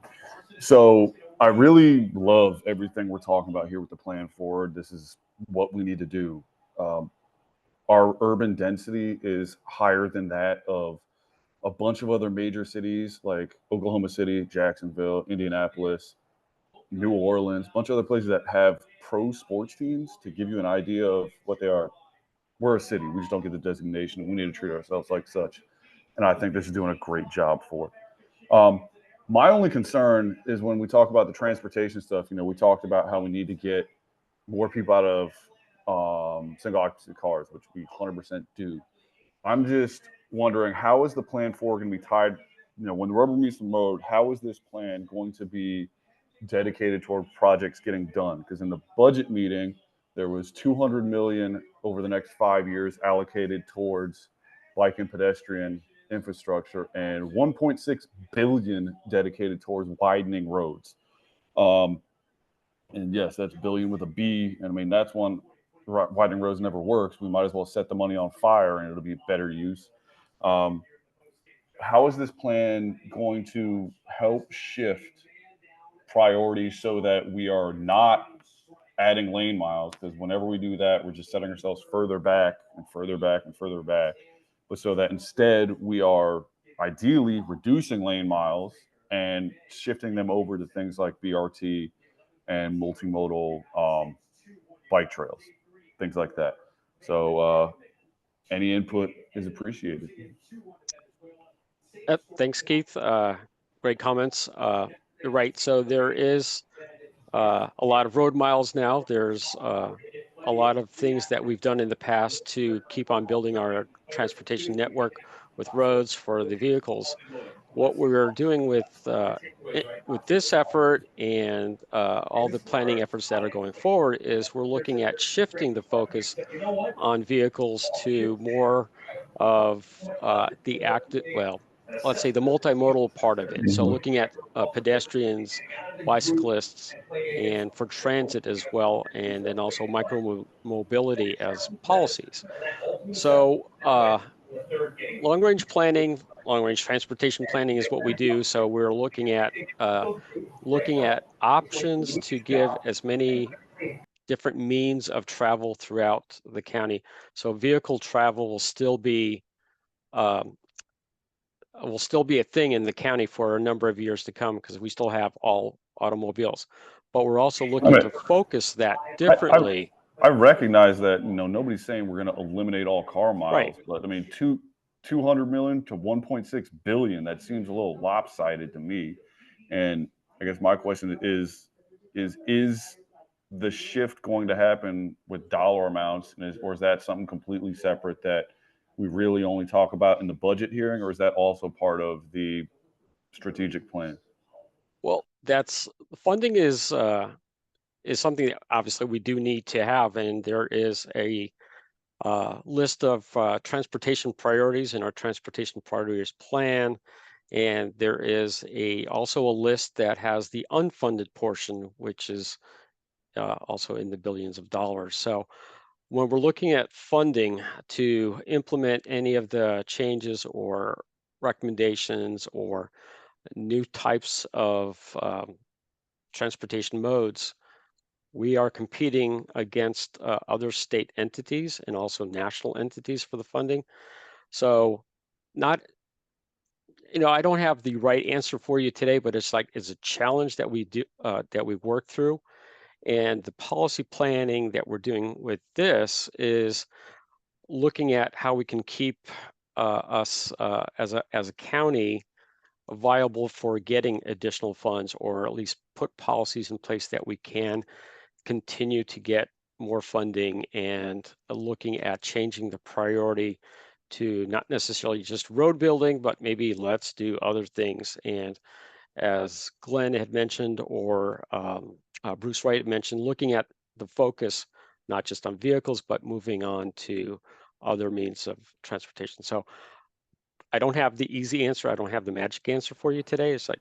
So I really love everything we're talking about here with the plan forward. This is what we need to do. Our urban density is higher than that of a bunch of other major cities like Oklahoma City, Jacksonville, Indianapolis, New Orleans, a bunch of other places that have pro sports teams. To give you an idea of what they are, we're a city. We just don't get the designation. We need to treat ourselves like such. And I think this is doing a great job for it. My only concern is when we talk about the transportation stuff, you know, we talked about how we need to get more people out of single occupancy cars, which we 100% do. I'm just wondering, how is the plan forward going to be tied? You know, when the rubber meets the road, how is this plan going to be dedicated toward projects getting done? Because in the budget meeting, there was $200 million over the next 5 years allocated towards bike and pedestrian infrastructure, and $1.6 billion dedicated towards widening roads. And yes, that's billion with a B. And I mean, that's one. Widening roads never works. We might as well set the money on fire, and it'll be better use. How is this plan going to help shift priorities so that we are not adding lane miles? Because whenever we do that, we're just setting ourselves further back and further back and further back. But so that instead we are ideally reducing lane miles and shifting them over to things like BRT and multimodal bike trails, things like that. So any input is appreciated. Thanks, Keith. Great comments. You're right. So there is a lot of road miles now. There's a lot of things that we've done in the past to keep on building our transportation network with roads for the vehicles. What we're doing with this effort and all the planning efforts that are going forward is we're looking at shifting the focus on vehicles to more of the active, well, let's say the multimodal part of it. So looking at pedestrians, bicyclists, and for transit as well, and then also micro mobility as policies. So long-range planning, long-range transportation planning is what we do. So we're looking at options to give as many different means of travel throughout the county. So vehicle travel will still be a thing in the county for a number of years to come, because we still have all automobiles. But we're also looking to focus that differently. I recognize that, you know, nobody's saying we're going to eliminate all car miles, right? But I mean, 200 million to 1.6 billion, that seems a little lopsided to me. And I guess my question is the shift going to happen with dollar amounts, or is that something completely separate that we really only talk about in the budget hearing, or is that also part of the strategic plan? Well, that's funding is something that obviously we do need to have, and there is a list of transportation priorities in our transportation priorities plan, and there is also a list that has the unfunded portion, which is also in the billions of dollars. So when we're looking at funding to implement any of the changes or recommendations or new types of transportation modes, we are competing against other state entities and also national entities for the funding. So I don't have the right answer for you today, but it's a challenge that we do, that we work through. And the policy planning that we're doing with this is looking at how we can keep us as a county viable for getting additional funds, or at least put policies in place that we can continue to get more funding, and looking at changing the priority to not necessarily just road building, but maybe let's do other things. And as Glenn had mentioned, or Bruce Wright mentioned, looking at the focus not just on vehicles, but moving on to other means of transportation. So I don't have the easy answer. I don't have the magic answer for you today. It's like,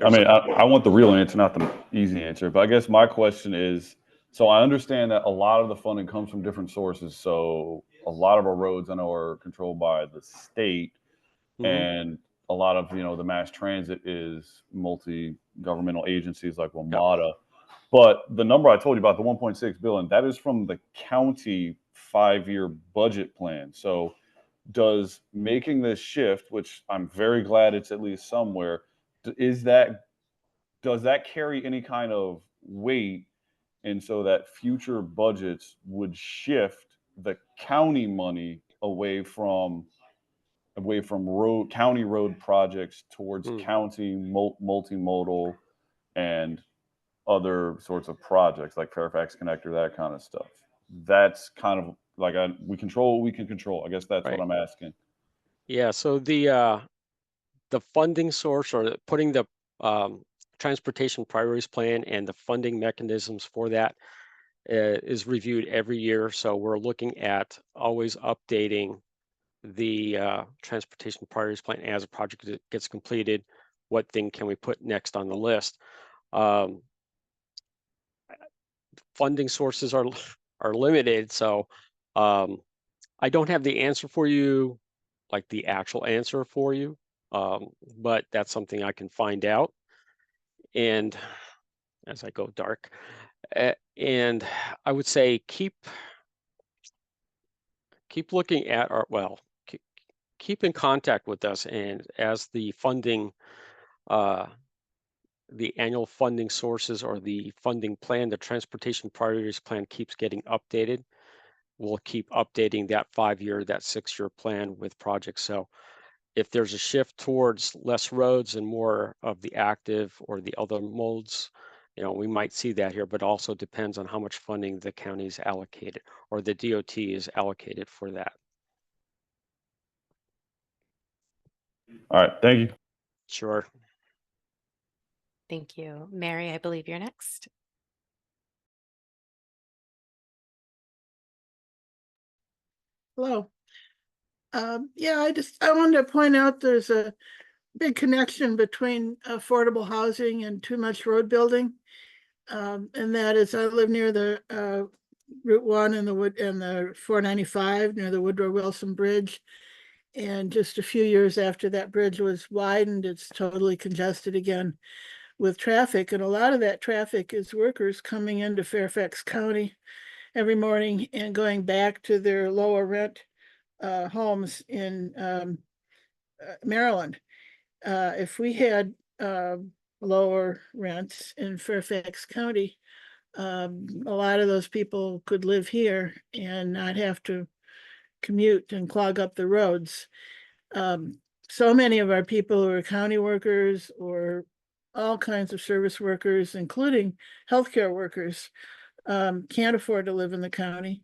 I mean, I want the real answer, not the easy answer. But I guess my question is, so I understand that a lot of the funding comes from different sources. So a lot of our roads I know are controlled by the state, and a lot of, the mass transit is multi-governmental agencies like WMATA. But the number I told you about, the 1.6 billion, that is from the county 5-year budget plan. So does making this shift, which I'm very glad it's at least somewhere, does that carry any kind of weight? And so that future budgets would shift the county money away from county road projects towards county multimodal and other sorts of projects like Fairfax Connector, that kind of stuff. That's kind of like we control what we can control. I guess that's what I'm asking. Yeah. So the funding source, or putting the transportation priorities plan and the funding mechanisms for that is reviewed every year. So we're looking at always updating the transportation priorities plan as a project gets completed. What thing can we put next on the list? Funding sources are limited, so I don't have the answer for you, like the actual answer for you, but that's something I can find out. And as I go dark, and I would say keep looking at keep in contact with us, and as the funding, the annual funding sources or the funding plan, the transportation priorities plan keeps getting updated. We'll keep updating that 5-year, that 6-year plan with projects. So if there's a shift towards less roads and more of the active or the other modes, we might see that here, but also depends on how much funding the county's allocated or the DOT is allocated for that. All right, thank you. Sure. Thank you. Mary, I believe you're next. Hello. Yeah, I wanted to point out there's a big connection between affordable housing and too much road building. And that is, I live near the Route 1 and the 495 near the Woodrow Wilson Bridge. And just a few years after that bridge was widened, it's totally congested again with traffic. And a lot of that traffic is workers coming into Fairfax County every morning and going back to their lower rent homes in Maryland. If we had lower rents in Fairfax County, a lot of those people could live here and not have to commute and clog up the roads. So many of our people who are county workers or all kinds of service workers, including healthcare workers, can't afford to live in the county,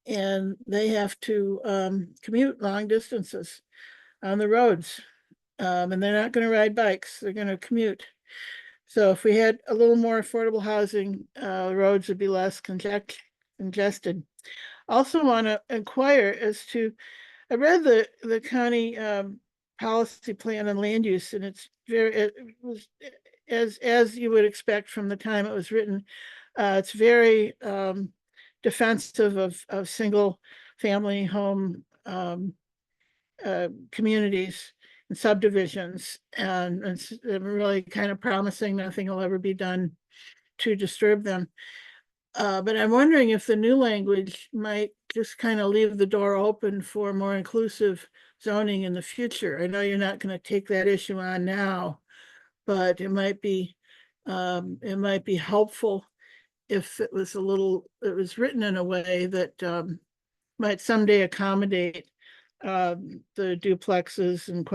and they have to commute long distances on the roads. And they're not going to ride bikes, they're going to commute. So if we had a little more affordable housing, roads would be less congested. Also want to inquire as to, I read the county policy plan on land use, and it was as you would expect from the time it was written. It's very defensive of single family home communities and subdivisions, and it's really kind of promising nothing will ever be done to disturb them. But I'm wondering if the new language might just kind of leave the door open for more inclusive zoning in the future. I know you're not going to take that issue on now, but it might be helpful if it was written in a way that might someday accommodate the duplexes and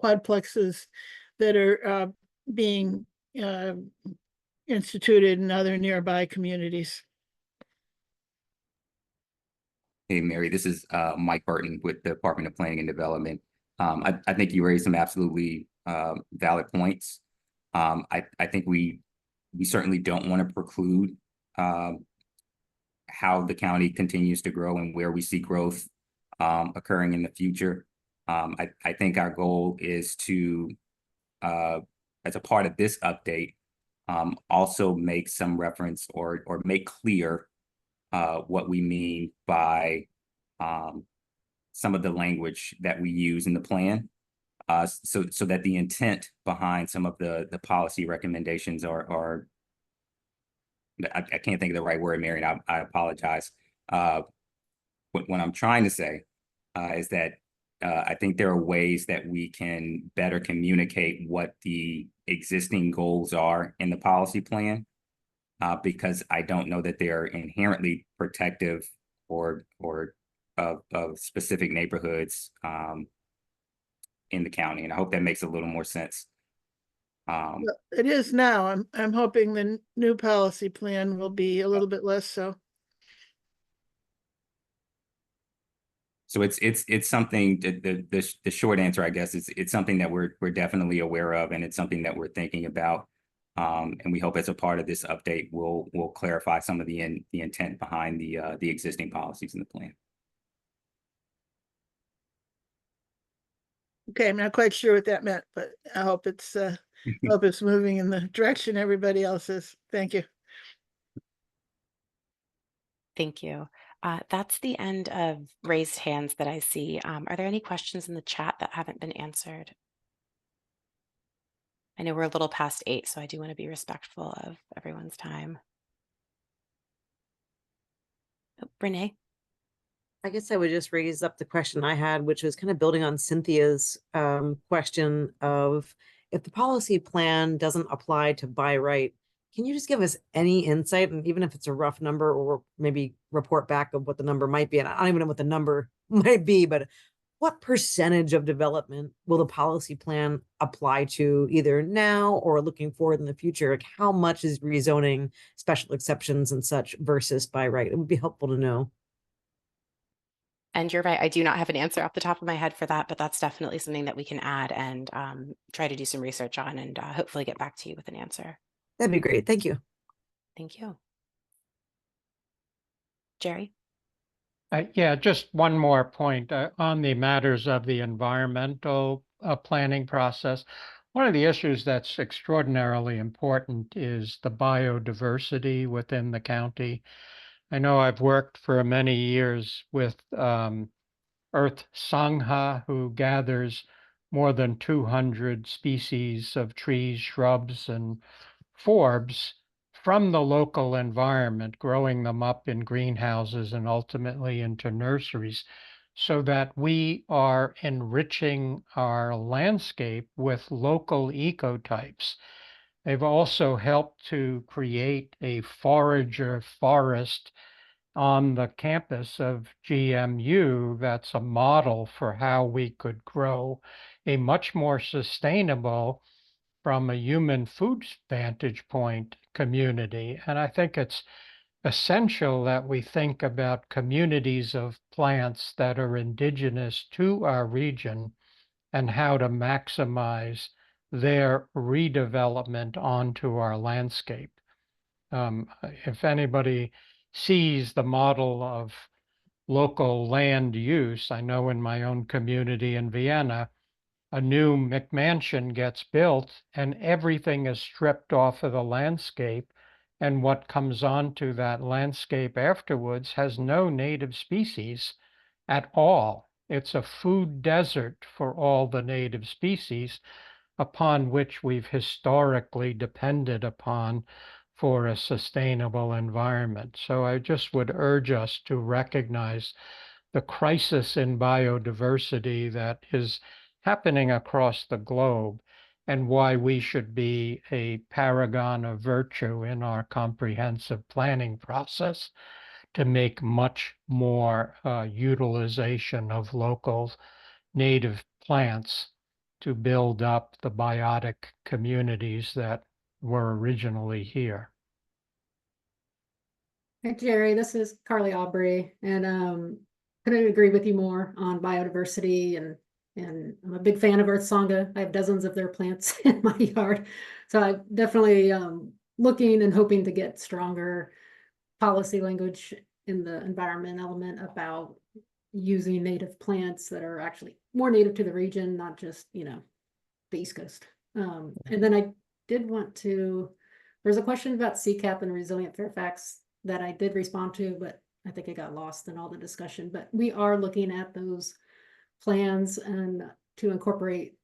quadplexes that are being instituted in other nearby communities. Hey, Mary, this is Mike Burton with the Department of Planning and Development. I think you raised some absolutely valid points. I think we certainly don't want to preclude how the county continues to grow and where we see growth occurring in the future. I think our goal is to, as a part of this update, also make some reference or make clear what we mean by some of the language that we use in the plan, so that the intent behind some of the policy recommendations are I can't think of the right word, Mary, and I apologize. What I'm trying to say is that I think there are ways that we can better communicate what the existing goals are in the policy plan, because I don't know that they're inherently protective or of specific neighborhoods in the county. And I hope that makes a little more sense. It is now. I'm hoping the new policy plan will be a little bit less so. So it's something. The short answer, I guess, is it's something that we're definitely aware of, and it's something that we're thinking about. And we hope as a part of this update, we'll clarify some of the intent behind the existing policies in the plan. Okay, I'm not quite sure what that meant, but I hope it's hope it's moving in the direction everybody else is. Thank you. Thank you. That's the end of raised hands that I see. Are there any questions in the chat that haven't been answered? I know we're a little past 8, so I do want to be respectful of everyone's time. Oh, Renee? I guess I would just raise up the question I had, which was kind of building on Cynthia's question of, if the policy plan doesn't apply to buy right, can you just give us any insight, and even if it's a rough number, or maybe report back of what the number might be? And I don't even know what the number might be, but what percentage of development will the policy plan apply to, either now or looking forward in the future? Like, how much is rezoning, special exceptions and such versus buy right? It would be helpful to know. And you're right, I do not have an answer off the top of my head for that, but that's definitely something that we can add and try to do some research on, and hopefully get back to you with an answer. That'd be great. Thank you. Thank you. Jerry? Yeah, just one more point on the matters of the environmental planning process. One of the issues that's extraordinarily important is the biodiversity within the county. I know I've worked for many years with Earth Sangha, who gathers more than 200 species of trees, shrubs, and forbs from the local environment, growing them up in greenhouses and ultimately into nurseries, so that we are enriching our landscape with local ecotypes. They've also helped to create a forager forest on the campus of GMU that's a model for how we could grow a much more sustainable, from a human food vantage point, community. And I think it's essential that we think about communities of plants that are indigenous to our region and how to maximize their redevelopment onto our landscape. If anybody sees the model of local land use, I know in my own community in Vienna, a new McMansion gets built and everything is stripped off of the landscape, and what comes onto that landscape afterwards has no native species at all. It's a food desert for all the native species upon which we've historically depended upon for a sustainable environment. So I just would urge us to recognize the crisis in biodiversity that is happening across the globe, and why we should be a paragon of virtue in our comprehensive planning process to make much more utilization of local native plants to build up the biotic communities that were originally here. Hey, Jerry, this is Carly Aubrey, and couldn't agree with you more on biodiversity, and I'm a big fan of Earth Sangha. I have dozens of their plants in my yard. So I'm definitely looking and hoping to get stronger policy language in the environment element about using native plants that are actually more native to the region, not just, you know, the East Coast. And then I did want to, there's a question about CCAP and Resilient Fairfax that I did respond to, but I think it got lost in all the discussion. But we are looking at those plans and to incorporate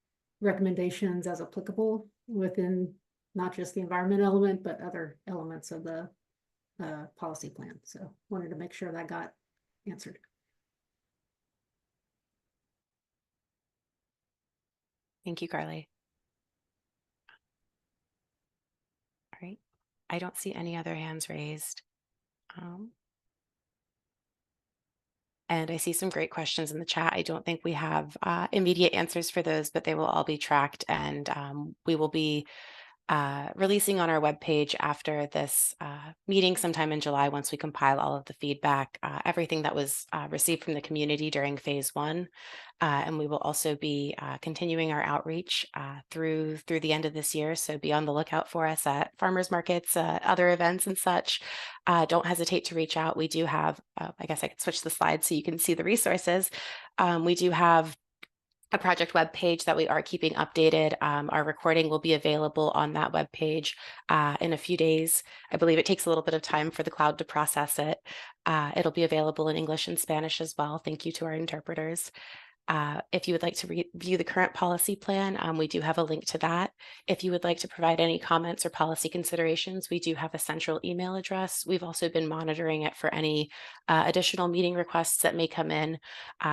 recommendations as applicable within not just the environment element, but other elements of the policy plan. So wanted to make sure that got answered. Thank you, Carly. All right. I don't see any other hands raised. And I see some great questions in the chat. I don't think we have immediate answers for those, but they will all be tracked, and we will be releasing on our webpage after this meeting sometime in July, once we compile all of the feedback, everything that was received from the community during phase 1. And we will also be continuing our outreach through the end of this year. So be on the lookout for us at farmers markets, other events and such. Don't hesitate to reach out. We do have, I guess I could switch the slide so you can see the resources. We do have a project web page that we are keeping updated. Our recording will be available on that web page in a few days. I believe it takes a little bit of time for the cloud to process it. It'll be available in English and Spanish as well. Thank you to our interpreters. If you would like to review the current policy plan, we do have a link to that. If you would like to provide any comments or policy considerations, we do have a central email address. We've also been monitoring it for any additional meeting requests that may come in.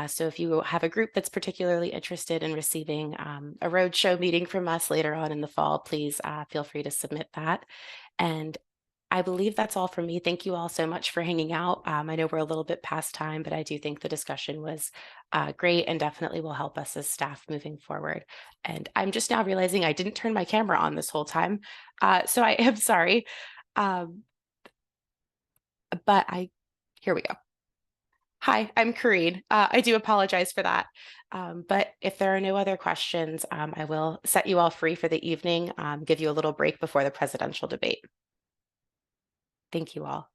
So if you have a group that's particularly interested in receiving a roadshow meeting from us later on in the fall, please feel free to submit that. And I believe that's all from me. Thank you all so much for hanging out. I know we're a little bit past time, but I do think the discussion was great and definitely will help us as staff moving forward. And I'm just now realizing I didn't turn my camera on this whole time. So I am sorry. But here we go. Hi, I'm Kareen. I do apologize for that. But if there are no other questions, I will set you all free for the evening, give you a little break before the presidential debate. Thank you all.